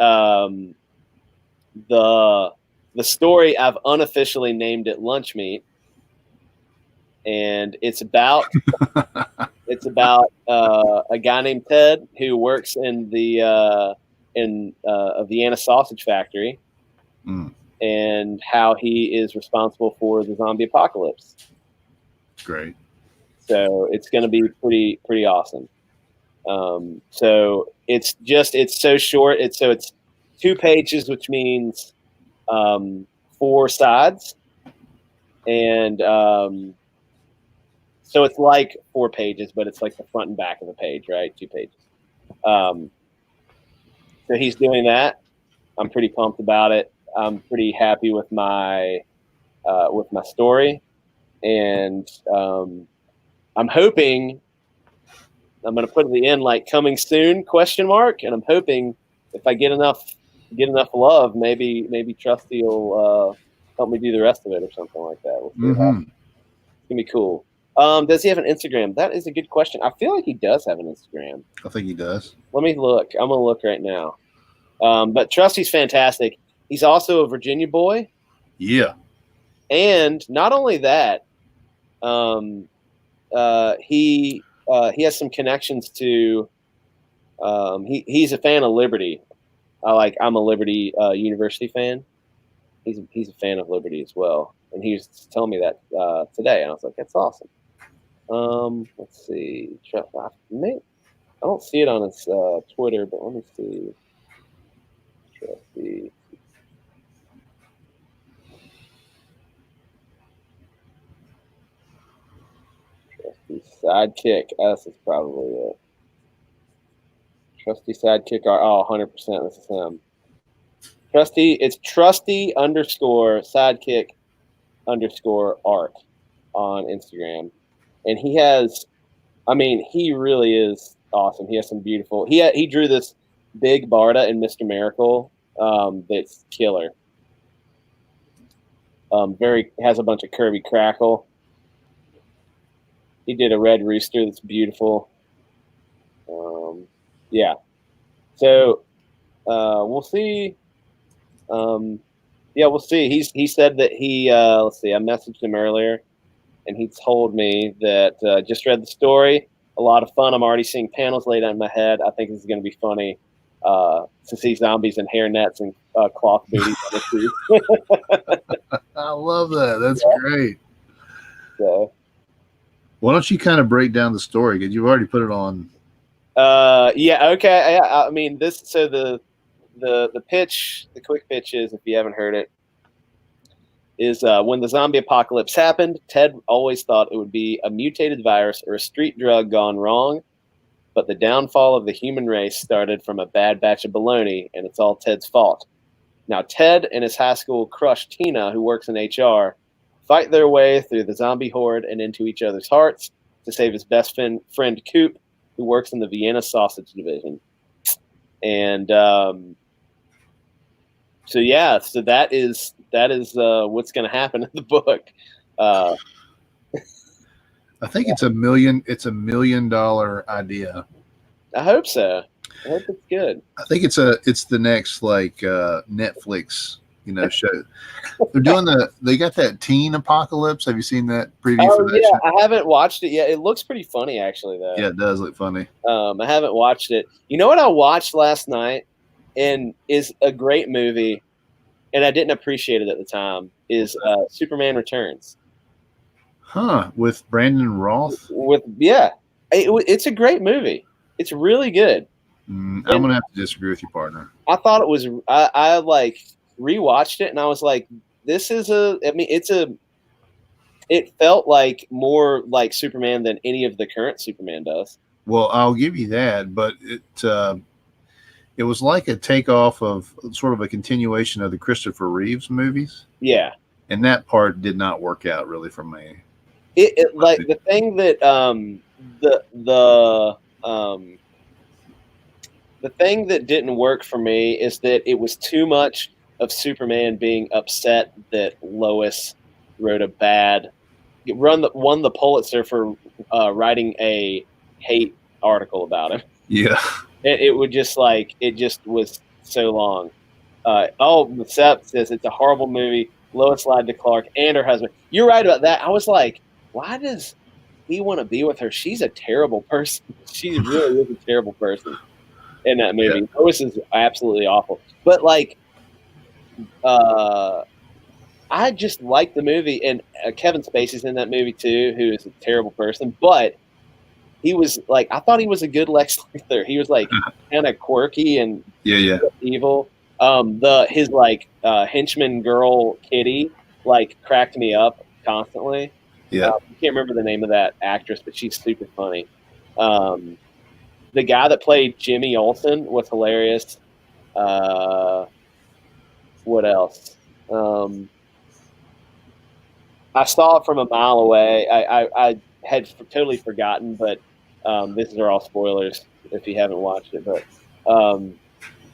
the story, I've unofficially named it Lunch Meat, and it's about a guy named Ted who works in the a Vienna sausage factory, and how he is responsible for the zombie apocalypse. Great. So it's going to be pretty awesome. So it's so short. It's 2 pages, which means 4 sides, and so it's like 4 pages, but it's like the front and back of the page, right? 2 pages. So he's doing that. I'm pretty pumped about it. I'm pretty happy with my story, and I'm hoping. I'm going to put at the end, like, coming soon, ? And I'm hoping if I get enough love, maybe Trusty will help me do the rest of it or something like that. We'll see. It's going to be cool. Does he have an Instagram? That is a good question. I feel like he does have an Instagram. I think he does. Let me look. I'm going to look right now. But Trusty's fantastic. He's also a Virginia boy. Yeah. And not only that, he has some connections to. He's a fan of Liberty. I'm a Liberty University fan. He's a fan of Liberty as well, and he was telling me that today, and I was like, "That's awesome." Let's see. I don't see it on his Twitter, but let me see. Trusty Sidekick. This is probably it. Trusty Sidekick. 100%. This is him. Trusty. It's Trusty _Sidekick_art on Instagram, and he has. I mean, he really is awesome. He has some beautiful. He drew this big Barda in Mr. Miracle. That's killer. Has a bunch of Kirby Crackle. He did a red rooster that's beautiful. Yeah. So we'll see. We'll see. He said that he let's see. I messaged him earlier, and he told me that just read the story. A lot of fun. I'm already seeing panels laid out in my head. I think this is going to be funny to see zombies in hairnets and cloth booties on the street. I love that. That's great. So Why don't you kind of break down the story? Because you've already put it on. Yeah, okay. I mean, this. So the pitch, the quick pitch is, if you haven't heard it, is when the zombie apocalypse happened, Ted always thought it would be a mutated virus or a street drug gone wrong, but the downfall of the human race started from a bad batch of baloney, and it's all Ted's fault. Now, Ted and his high school crush, Tina, who works in HR, fight their way through the zombie horde and into each other's hearts to save his best friend Coop, who works in the Vienna sausage division. And so that is what's going to happen in the book. I think it's $1 million idea. I hope so. I hope it's good. I think it's the next like Netflix, show. They're doing they got that teen apocalypse. Have you seen that preview for that show? I haven't watched it yet. It looks pretty funny, actually, though. Yeah, it does look funny. I haven't watched it. You know what I watched last night, and is a great movie, and I didn't appreciate it at the time, is Superman Returns. Huh, with Brandon Roth? It's a great movie. It's really good. I'm going to have to disagree with you, partner. I thought it was – I like rewatched it, and I was like, this is it felt like more like Superman than any of the current Superman does. Well, I'll give you that, but it was like a takeoff of sort of a continuation of the Christopher Reeves movies. Yeah. And that part did not work out really for me. It like the thing that the thing that didn't work for me is that it was too much of Superman being upset that Lois wrote won the Pulitzer for writing a hate article about him. Yeah. It would just it just was so long. Seth says it's a horrible movie. Lois lied to Clark and her husband. You're right about that. I was like, why does he want to be with her? She's a terrible person. She really is a terrible person in that movie. Yeah. Lois is absolutely awful. But I just like the movie, and Kevin Spacey's in that movie too, who is a terrible person. But he was I thought he was a good Lex Luthor. He was kind of quirky and evil. His henchman girl Kitty cracked me up constantly. Yeah, I can't remember the name of that actress, but she's super funny. The guy that played Jimmy Olsen was hilarious. What else? I saw it from a mile away. I had totally forgotten, but these are all spoilers if you haven't watched it. But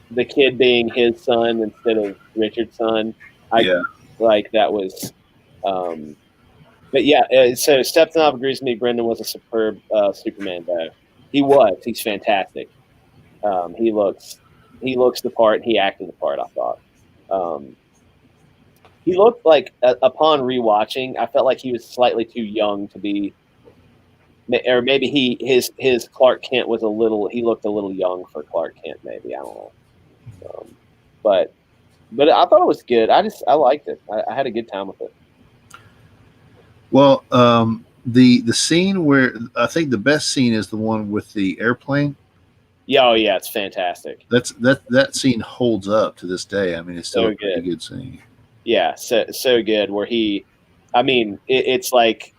the kid being his son instead of Richard's son, that was. But so Stephanov agrees with me. Brendan was a superb Superman, though. He's fantastic. He looks the part. He acted the part, I thought. He looked upon rewatching, I felt like he was slightly too young to be, or maybe his Clark Kent was he looked a little young for Clark Kent, maybe. I don't know. But I thought it was good. I liked it. I had a good time with it. Well, the scene where I think the best scene is the one with the airplane. Yeah, it's fantastic. That scene holds up to this day. I mean, it's still a pretty good scene. Yeah, so good. Where it's like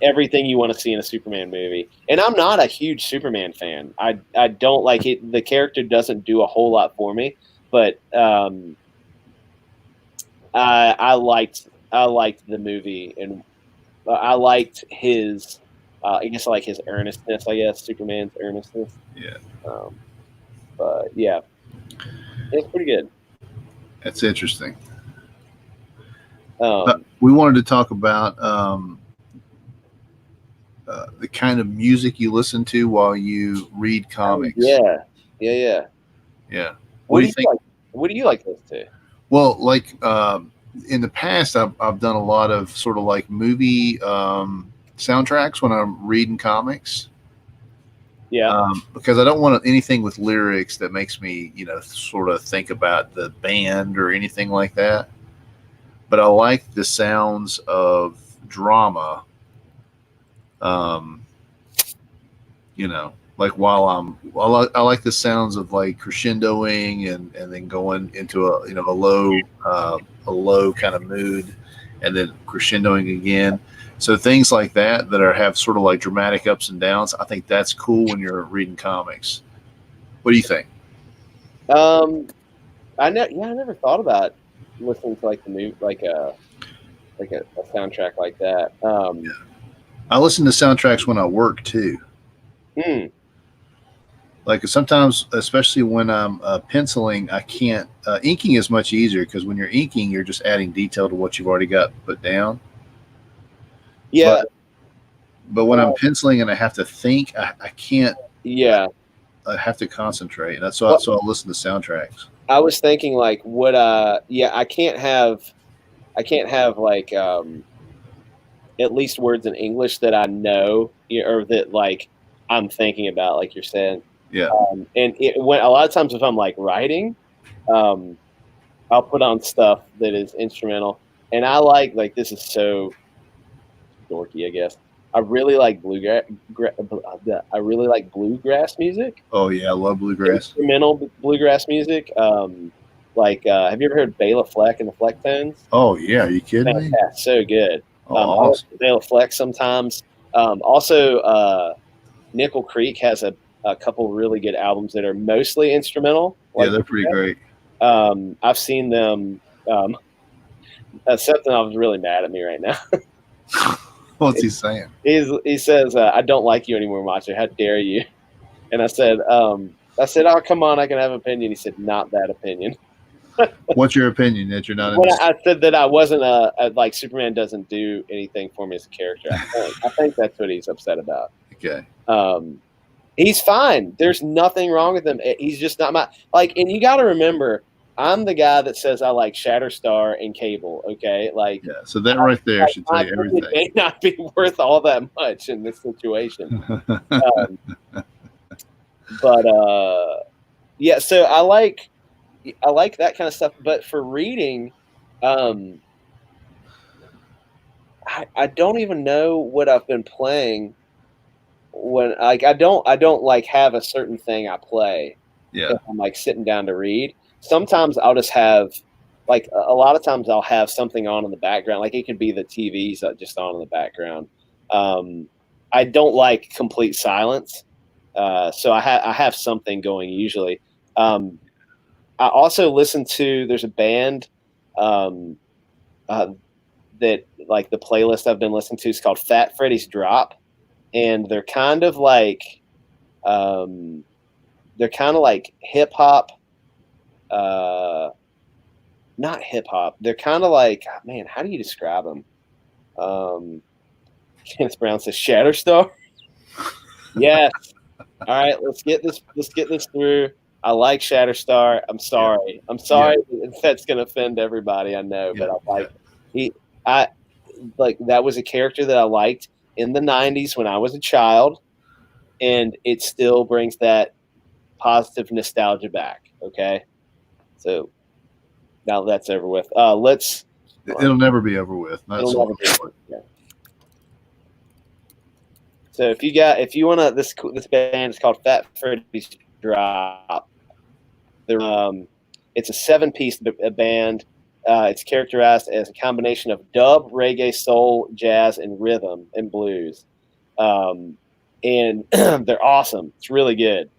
everything you want to see in a Superman movie. And I'm not a huge Superman fan. I don't like it. The character doesn't do a whole lot for me, but I liked the movie, and I liked his his earnestness. Superman's earnestness. Yeah. But yeah, it's pretty good. That's interesting. We wanted to talk about the kind of music you listen to while you read comics. Yeah. What do you think? What do you like to listen to? Well, in the past, I've done a lot of sort of movie soundtracks when I'm reading comics. Yeah. Because I don't want anything with lyrics that makes me, sort of think about the band or anything like that. But I like the sounds of drama Um, you know, like I like the sounds of like crescendoing and then going into a low kind of mood, and then crescendoing again. So things like that have sort of like dramatic ups and downs. I think that's cool when you're reading comics. What do you think? I never thought about listening to like the movie, like a soundtrack like that. I listen to soundtracks when I work too. Hmm. Like sometimes, especially when I'm penciling, I can't. Inking is much easier because when you're inking, you're just adding detail to what you've already got put down. Yeah. But when I'm penciling and I have to think, I can't. Yeah. I have to concentrate. Well, So I listen to soundtracks. I was thinking like, I can't have like at least words in English that I know or that like I'm thinking about, like you're saying. Yeah. And when a lot of times if I'm like writing, um, I'll put on stuff that is instrumental, and I like this is so dorky, I guess. I really like bluegrass. I really like bluegrass music. Oh yeah, I love bluegrass. Instrumental bluegrass music. Have you ever heard Bela Fleck and the Flecktones? Oh yeah, are you kidding me? Fantastic, so good. Oh, I awesome. like Bela Fleck sometimes. Also, Nickel Creek has a couple really good albums that are mostly instrumental. Yeah, they're pretty great. I've seen them. Something I was really mad at me right now. What's he saying? He says, "I don't like you anymore, Macho. How dare you?" And I said, "Oh, come on, I can have an opinion." He said, "Not that opinion." What's your opinion that you're not in? I said that I wasn't like Superman doesn't do anything for me as a character. I think that's what he's upset about. Okay. He's fine. There's nothing wrong with him. He's just not my like. And you got to remember, I'm the guy that says I like Shatterstar and Cable. Okay, like yeah. So that right there should tell you everything. It may not be worth all that much in this situation. Yeah. So I like that kind of stuff. But for reading, I don't even know what I've been playing. When like I don't like have a certain thing I play. Yeah. If I'm like sitting down to read. Sometimes I'll just have like a lot of times I'll have something on in the background. Like it could be the TV's just on in the background. I don't like complete silence, so I have something going usually. I also listen to. There's a band that like the playlist I've been listening to is called Fat Freddy's Drop, and they're kind of like hip hop. Not hip hop. They're kind of like, man, how do you describe them? Kenneth Brown says Shatterstar. Yes. All right, let's get this through. I like Shatterstar. I'm sorry. Yeah. I'm sorry if that's gonna offend everybody. I know, but I like that was a character that I liked in the 90s when I was a child, and it still brings that positive nostalgia back. Okay. So now that's over with. It'll never be over with. It'll never be over. Yeah. So if you want to, this band is called Fat Freddy's Drop. It's a 7-piece band. It's characterized as a combination of dub, reggae, soul, jazz, and rhythm and blues. And they're awesome. It's really good.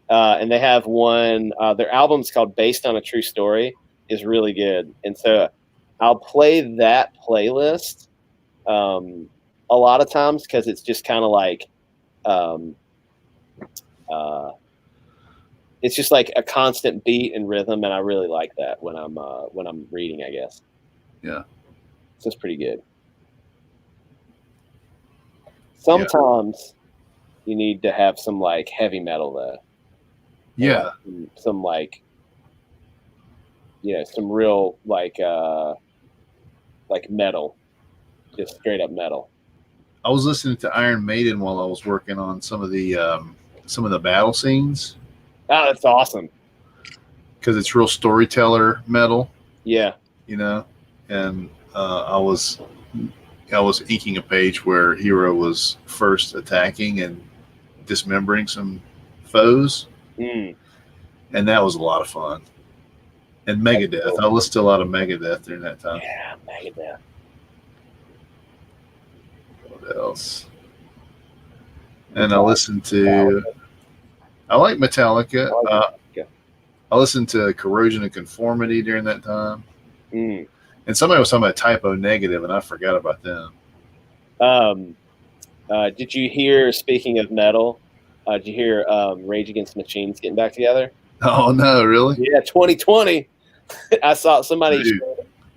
And they have one. Their album's called "Based on a True Story." Is really good, and so I'll play that playlist a lot of times because it's just kind of like it's just like a constant beat and rhythm, and I really like that when I'm reading, I guess. Yeah, so it's pretty good. Sometimes you need to have some like heavy metal though. Yeah, some like some real like metal, just straight up metal. I was listening to Iron Maiden while I was working on some of the battle scenes. Oh, that's awesome. Because it's real storyteller metal. Yeah. And I was I was inking a page where HIRO was first attacking and dismembering some foes, and that was a lot of fun. And Megadeth. I listened to a lot of Megadeth during that time. Yeah, Megadeth. What else? And I listened to. I like Metallica. I listened to Corrosion of Conformity during that time. And somebody was talking about Typo Negative, and I forgot about them. Did you hear, speaking of metal, did you hear Rage Against the Machine's getting back together? Oh, no, really? Yeah, 2020. I saw somebody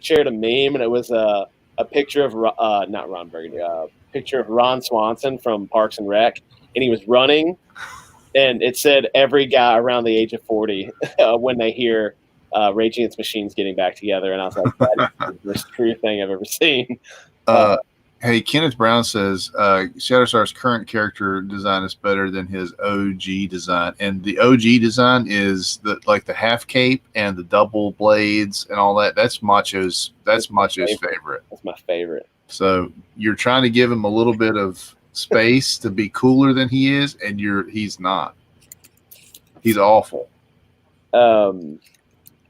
shared a meme, and it was a picture of, not Ron Burgundy, a picture of Ron Swanson from Parks and Rec, and he was running, and it said every guy around the age of 40 when they hear Rage Against the Machine's getting back together, and I was like, that is the most true thing I've ever seen. Hey, Kenneth Brown says Shatterstar's current character design is better than his OG design, and the OG design is the half cape and the double blades and all that. That's Macho's favorite. That's my favorite. So you're trying to give him a little bit of space to be cooler than he is, and he's not. He's awful.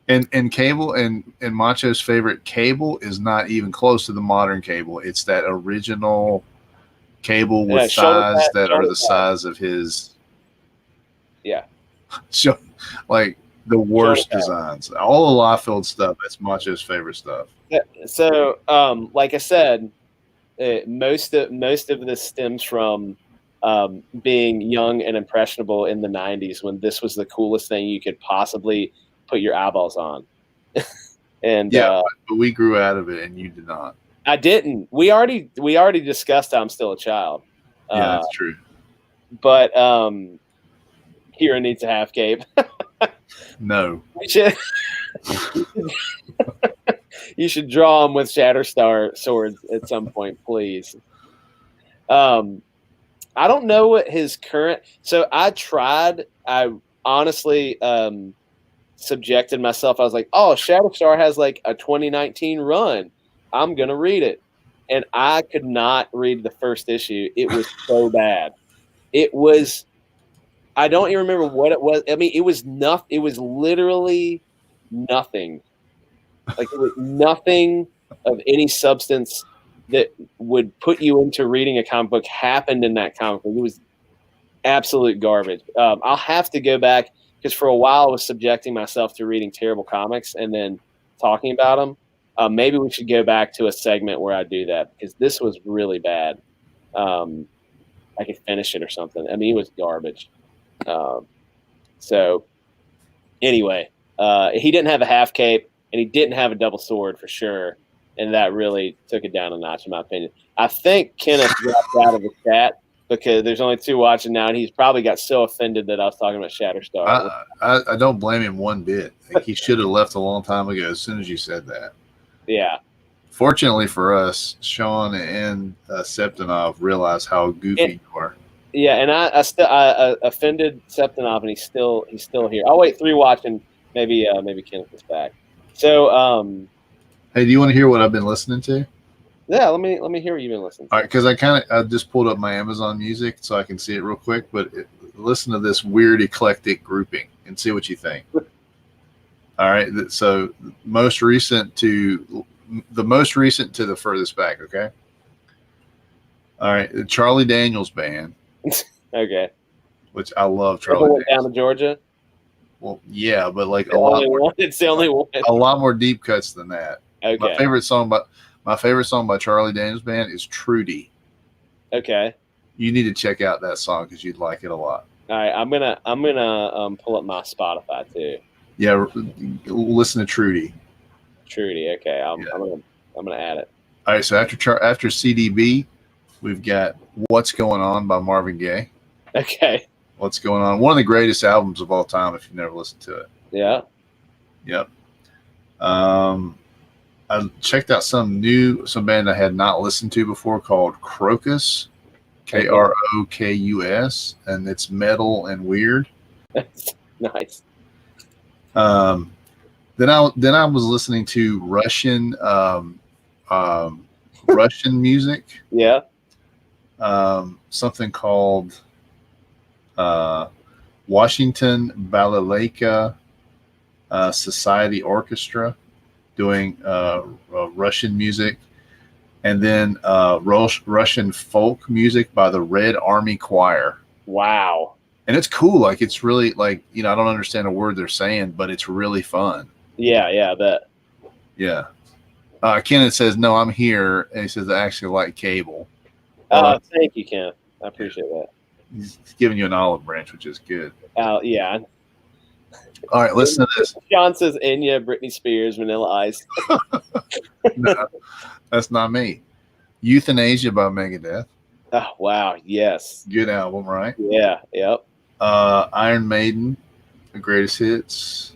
And Cable and Macho's favorite Cable is not even close to the modern Cable. It's that original Cable with thighs that are the size of his. Yeah. Like the worst designs. All the Liefeld stuff, that's Macho's favorite stuff. So, like I said, most of this stems from being young and impressionable in the 90s when this was the coolest thing you could possibly put your eyeballs on. And yeah, but we grew out of it and you did not. I didn't. We already discussed I'm still a child. Yeah, that's true. But HIRO needs a half cape. No. You should draw him with Shatterstar swords at some point, please. I don't know what his current. So I honestly subjected myself. I was like, oh, Shatterstar has like a 2019 run. I'm going to read it. And I could not read the first issue. It was so bad. It was, I don't even remember what it was. I mean, it was nothing. It was literally nothing. Like it was nothing of any substance that would put you into reading a comic book happened in that comic book. It was absolute garbage. I'll have to go back because for a while I was subjecting myself to reading terrible comics and then talking about them. Maybe we should go back to a segment where I do that because this was really bad. I could finish it or something. I mean, it was garbage. So anyway, he didn't have a half cape and he didn't have a double sword for sure. And that really took it down a notch, in my opinion. I think Kenneth dropped out of the chat because there's only 2 watching now, and he's probably got so offended that I was talking about Shatterstar. I don't blame him one bit. He should have left a long time ago as soon as you said that. Yeah. Fortunately for us, Sean and Septinov realized how goofy you are. Yeah, and I offended Septinov, and he's still here. I'll wait 3 watching. Maybe Kenneth is back. So, hey, do you want to hear what I've been listening to? Yeah, let me hear what you've been listening to. All right, because I just pulled up my Amazon Music so I can see it real quick. But listen to this weird eclectic grouping and see what you think. All right, so the most recent to the furthest back. Okay. All right, the Charlie Daniels Band. Okay. Which I love. Charlie went down to Georgia. Well, yeah, but like it's the only one. A lot more deep cuts than that. Okay. My favorite song by Charlie Daniels Band is Trudy. Okay. You need to check out that song because you'd like it a lot. All right, I'm gonna pull up my Spotify too. Yeah, listen to Trudy. Trudy, okay. I'm gonna add it. All right, so after CDB, we've got What's Going On by Marvin Gaye. Okay. What's Going On? One of the greatest albums of all time. If you've never listened to it. Yeah. Yep. I checked out some band I had not listened to before called Krokus, Krokus, and it's metal and weird. That's nice. Then I was listening to Russian Russian music. Yeah. Something called Washington Balalaika Society Orchestra doing Russian music. And then Russian folk music by the Red Army Choir. Wow. And it's cool. Like, it's really like, I don't understand a word they're saying, but it's really fun. Yeah, I bet. Yeah. Kenneth says, no, I'm here. And he says, I actually like cable. Thank you, Kenneth. I appreciate that. He's giving you an olive branch, which is good. Yeah. All right, listen to this. Sean says Enya, Britney Spears, Vanilla Ice. No, that's not me. Euthanasia by Megadeth. Oh, wow. Yes. Good album, right? Yeah. Yep. Iron Maiden, the greatest hits.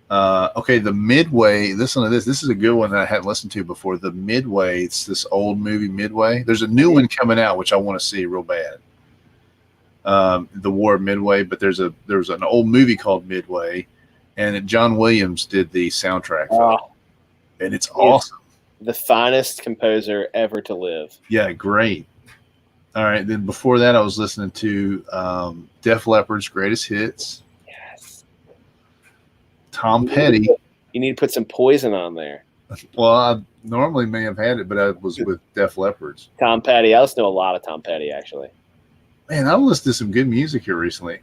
Okay, the Midway. Listen to this. This is a good one that I hadn't listened to before. The Midway. It's this old movie, Midway. There's a new one coming out, which I want to see real bad. The War of Midway, but there's an old movie called Midway, and John Williams did the soundtrack for it, and it's awesome. The finest composer ever to live. Yeah, great. All right, then before that, I was listening to Def Leppard's Greatest Hits. Yes. Tom Petty. You need to put some Poison on there. Well, I normally may have had it, but I was with Def Leppard's. Tom Petty. I listen to a lot of Tom Petty, actually. Man, I've listened to some good music here recently.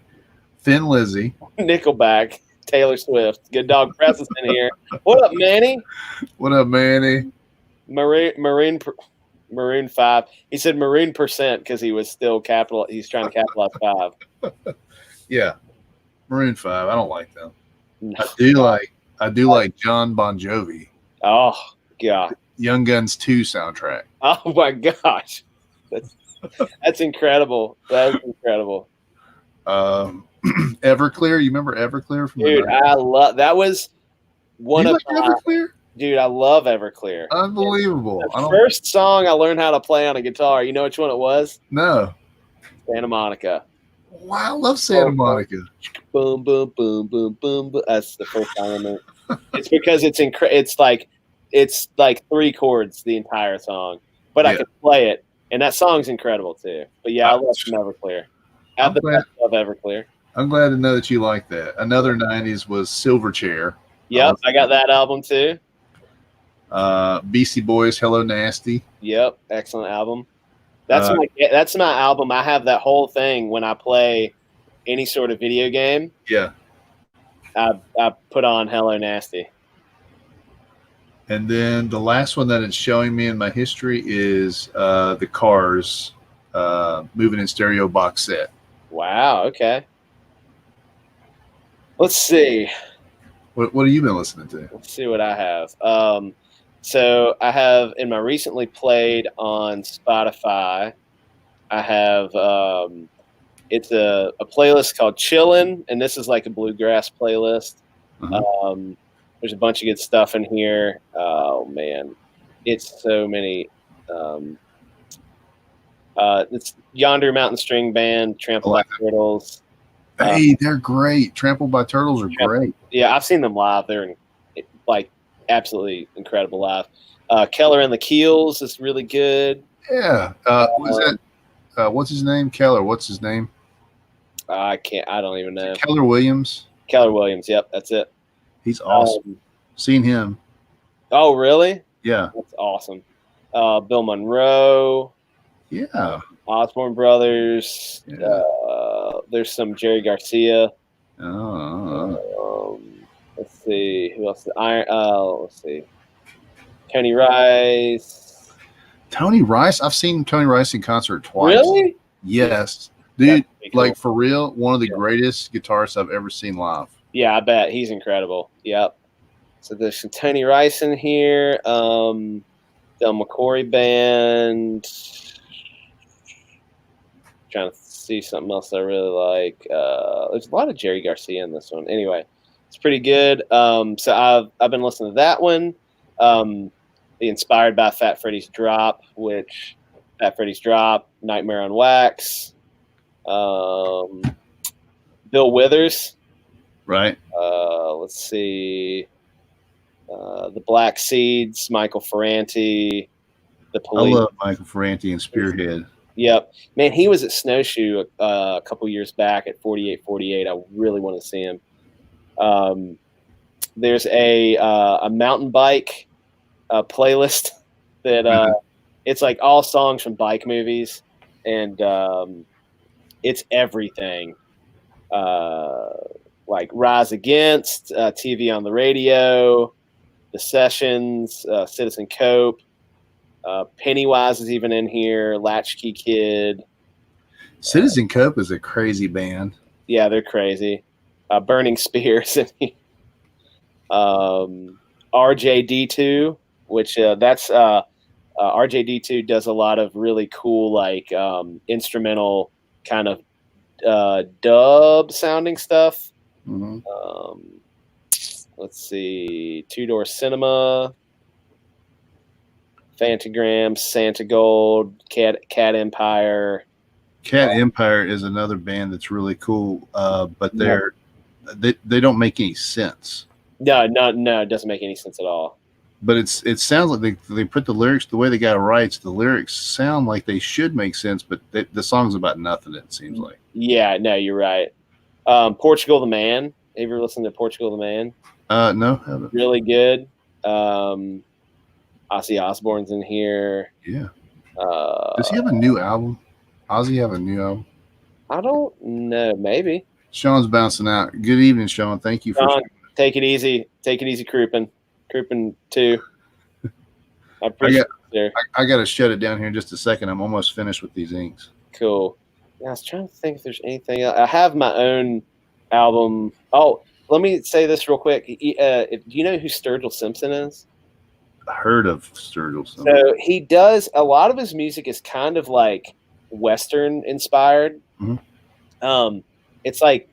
Thin Lizzy. Nickelback. Taylor Swift. Good Dog Press is in here. What up, Manny? What up, Manny? Maroon 5. He said Maroon percent because he was still he's trying to capitalize 5. Yeah. Maroon 5. I don't like them. No. I do like John Bon Jovi. Oh God. Young Guns 2 soundtrack. Oh my gosh. That's incredible. That is incredible. Everclear. You remember Everclear from Dude, I love that was one you of like Everclear? Dude, I love Everclear. Unbelievable. The first song I learned how to play on a guitar, you know which one it was? No. Santa Monica. Wow, I love Santa Monica. Boom, boom, boom, boom, boom, boom. That's the first time I learned. It's because it's like 3 chords the entire song, but I can play it, and that song's incredible too. But yeah, I love some Everclear. I have the best of Everclear. I'm glad to know that you like that. Another 90s was Silverchair. Yep, I got that album too. Beastie Boys, Hello Nasty. Yep, excellent album. That's my album. I have that whole thing when I play any sort of video game. Yeah. I put on Hello Nasty. And then the last one that it's showing me in my history is the Cars Moving in Stereo box set. Wow, okay. Let's see. What have you been listening to? Let's see what I have. So I have in my recently played on Spotify, I have it's a playlist called Chillin', and this is like a bluegrass playlist. Uh-huh. There's a bunch of good stuff in here. Oh man, it's so many. It's Yonder Mountain String Band, Trampled by Turtles. Hey, they're great. Trampled by Turtles are great. Yeah, I've seen them live. They're like absolutely incredible live. Keller and the Keels is really good. Yeah. What's his name? Keller. What's his name? I don't even know. Keller Williams. Keller Williams. Yep, that's it. He's awesome. Seen him. Oh, really? Yeah. That's awesome. Bill Monroe. Yeah. Osborne Brothers. Yeah. There's some Jerry Garcia. Let's see who else. Let's see. Tony Rice. Tony Rice. I've seen Tony Rice in concert twice. Really? Yes, dude. Cool. Like for real, one of the greatest guitarists I've ever seen live. Yeah, I bet he's incredible. Yep. So there's some Tony Rice in here. Del McCory Band. Trying to see something else I really like. There's a lot of Jerry Garcia in this one. Anyway, it's pretty good. So I've been listening to that one. Inspired by Fat Freddy's Drop, Nightmare on Wax. Bill Withers. Right. Let's see. The Black Seeds, Michael Ferranti. the I Police. love Michael Ferranti and Spearhead. Yep, man, he was at Snowshoe a couple years back at 4848. I really want to see him. There's a mountain bike playlist that it's like all songs from bike movies, and it's everything. Like Rise Against, TV on the Radio, The Sessions, Citizen Cope, Pennywise is even in here, Latchkey Kid. Citizen Cope is a crazy band. Yeah, they're crazy. Burning Spears in here. RJD2, which that's RJD2 does a lot of really cool like instrumental kind of dub sounding stuff. Mm-hmm. Let's see, Two Door Cinema, Fantagram, Santa Gold, Cat Empire. Cat Empire is another band that's really cool, but they don't make any sense. No, it doesn't make any sense at all. But it sounds like they put the lyrics the way the guy writes. The lyrics sound like they should make sense, but the song's about nothing. It seems like. Yeah, no, you're right. Portugal the Man. Have you ever listened to Portugal the Man? No, haven't. Really good. Ozzy Osbourne's in here. Yeah. Does he have a new album? Ozzy have a new album? I don't know. Maybe. Sean's bouncing out. Good evening, Sean. Thank you for. Sean, take it easy. Take it easy, Crouppen 2. I appreciate it. I got to shut it down here in just a second. I'm almost finished with these inks. Cool. Yeah, I was trying to think if there's anything else. I have my own album. Oh, let me say this real quick. Do you know who Sturgill Simpson is? I heard of Sturgill Simpson. So he does a lot of his music is kind of like Western inspired. Mm-hmm. It's kind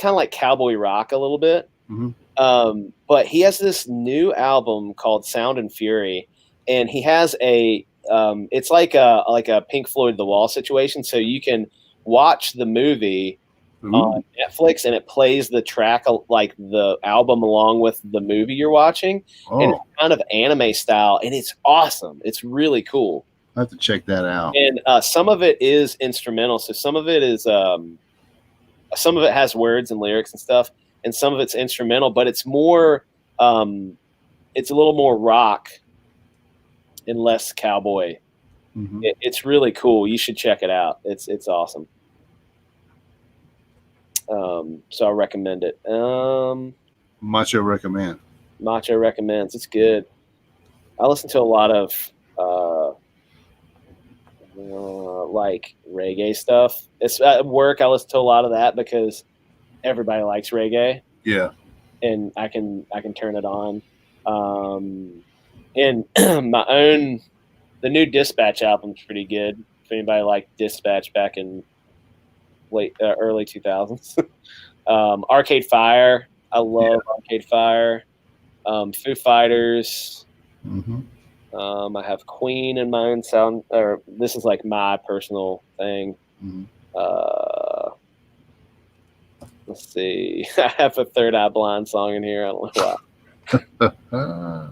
of like cowboy rock a little bit. Mm-hmm. But he has this new album called Sound and Fury, and he has it's like a Pink Floyd The Wall situation. So you can watch the movie on Netflix, and it plays the track like the album along with the movie you're watching, and it's kind of anime style, and it's awesome. It's really cool. I have to check that out. And some of it is instrumental, so some of it is some of it has words and lyrics and stuff, and some of it's instrumental, but it's more it's a little more rock and less cowboy. Mm-hmm. It's really cool. You should check it out. It's awesome. So I recommend it. Macho recommends. It's good. I listen to a lot of like reggae stuff. It's at work. I listen to a lot of that because everybody likes reggae. Yeah, and I can turn it on. And the new Dispatch album's pretty good. If anybody liked Dispatch back in early 2000s. Arcade Fire. I love Arcade Fire. Foo Fighters. Mm-hmm. I have Queen in my own sound. Or this is like my personal thing. Mm-hmm. Let's see. I have a Third Eye Blind song in here. I don't know why.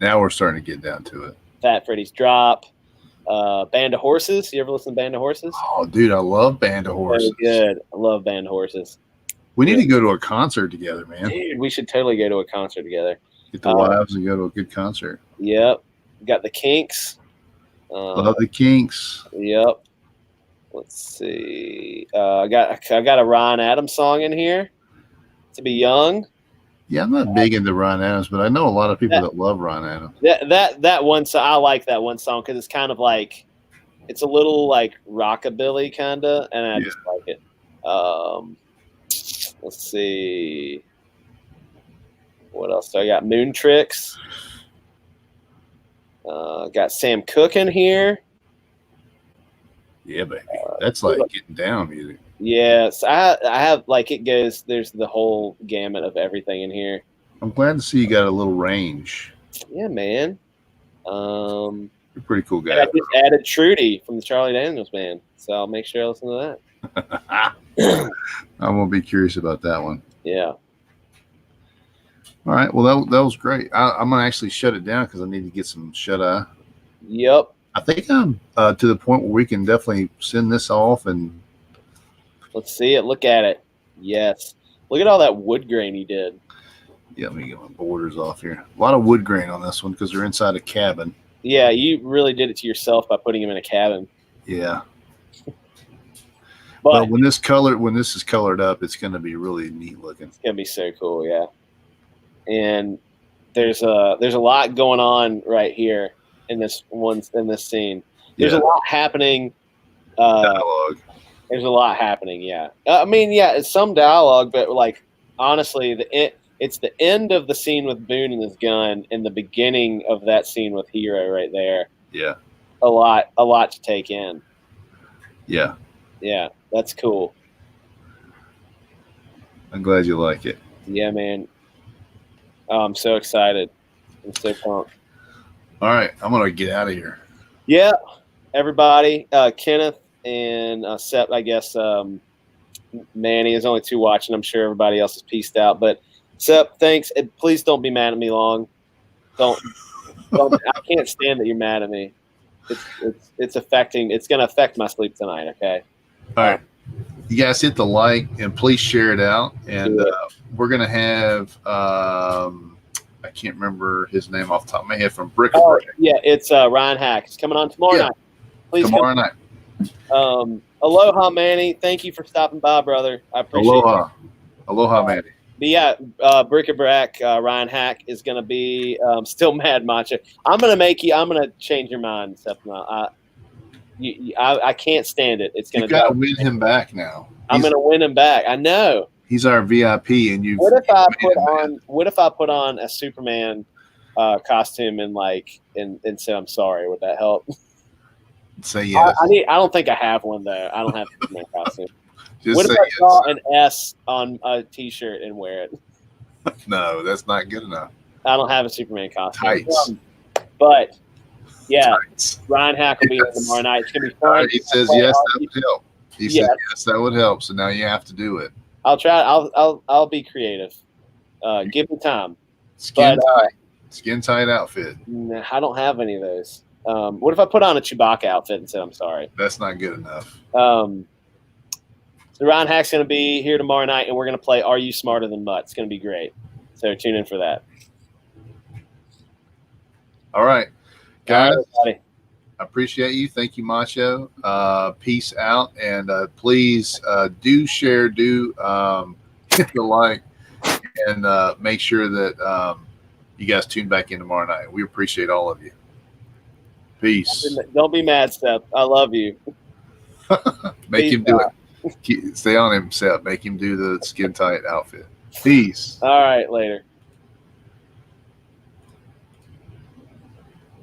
Now we're starting to get down to it. Fat Freddy's Drop. Band of Horses. You ever listen to Band of Horses? Oh, dude, I love Band of Horses. Very good. I love Band of Horses. We need to go to a concert together, man. Dude, we should totally go to a concert together. Get the wives and go to a good concert. Yep. Got the Kinks. Love the Kinks. Yep. Let's see. I got a Ryan Adams song in here. To Be Young. Yeah, I'm not big into Ryan Adams, but I know a lot of people that love Ryan Adams. That one song, I like that one song because it's kind of like, it's a little like rockabilly kind of, and I just like it. Let's see. What else? So I got Moon Tricks. Got Sam Cooke in here. Yeah, baby. That's like getting down music. Yes, I have like it goes. There's the whole gamut of everything in here. I'm glad to see you got a little range. Yeah, man. You're a pretty cool guy. I just added Trudy from the Charlie Daniels Band, so I'll make sure I listen to that. I'm gonna be curious about that one. Yeah. All right. Well, that was great. I'm gonna actually shut it down because I need to get some shut eye. Yep. I think I'm to the point where we can definitely send this off and let's see it. Look at it. Yes. Look at all that wood grain he did. Yeah, let me get my borders off here. A lot of wood grain on this one because they're inside a cabin. Yeah, you really did it to yourself by putting him in a cabin. Yeah. But when this is colored up, it's going to be really neat looking. It's going to be so cool, yeah. And there's a lot going on right here in this scene. There's a lot happening. Dialogue. There's a lot happening, yeah. I mean, yeah, it's some dialogue, but like honestly, it's the end of the scene with Boone and his gun and the beginning of that scene with HIRO right there. Yeah. A lot to take in. Yeah. Yeah, that's cool. I'm glad you like it. Yeah, man. Oh, I'm so excited. I'm so pumped. All right, I'm gonna get out of here. Yeah, everybody, Kenneth and Sep, I guess Manny is only 2 watching. I'm sure everybody else is pieced out. But Sep, thanks. And please don't be mad at me long. Don't. I can't stand that you're mad at me. It's affecting. It's going to affect my sleep tonight. Okay. All right. You guys hit the like and please share it out. And we're gonna have I can't remember his name off the top of my head from Brick. Oh, yeah, it's Ryan Hack. It's coming on tomorrow night. Please tomorrow night. Aloha, Manny. Thank you for stopping by, brother. I appreciate it. Aloha, Manny. But yeah, Brick-a-Brack, Ryan Hack is going to be still mad, Macho. I'm going to change your mind, Stefano. I can't stand it. It's going to. You got to win him back now. I'm going to win him back. I know. He's our VIP, and you. What if I put on a Superman costume and said I'm sorry? Would that help? Say yes. I don't think I have one though. I don't have a Superman costume. What if I draw an S on a T-shirt and wear it? No, that's not good enough. I don't have a Superman costume. Tights. But yeah, Tights. Ryan Hack will be here tomorrow night. It's gonna be fun. He says yes, that would help. He said yes, that would help. So now you have to do it. I'll try. I'll be creative. Give me time. Skin tight outfit. I don't have any of those. What if I put on a Chewbacca outfit and said I'm sorry? That's not good enough. So Ryan Hack's going to be here tomorrow night, and we're going to play Are You Smarter Than Mutt? It's going to be great. So tune in for that. All right, guys. All right, I appreciate you. Thank you, Macho. Peace out, and please do share, hit the like, and make sure that you guys tune back in tomorrow night. We appreciate all of you. Peace. Don't be mad, Seth. I love you. Make him do it. Stay on him, Seth. Make him do the skin tight outfit. Peace. All right, later.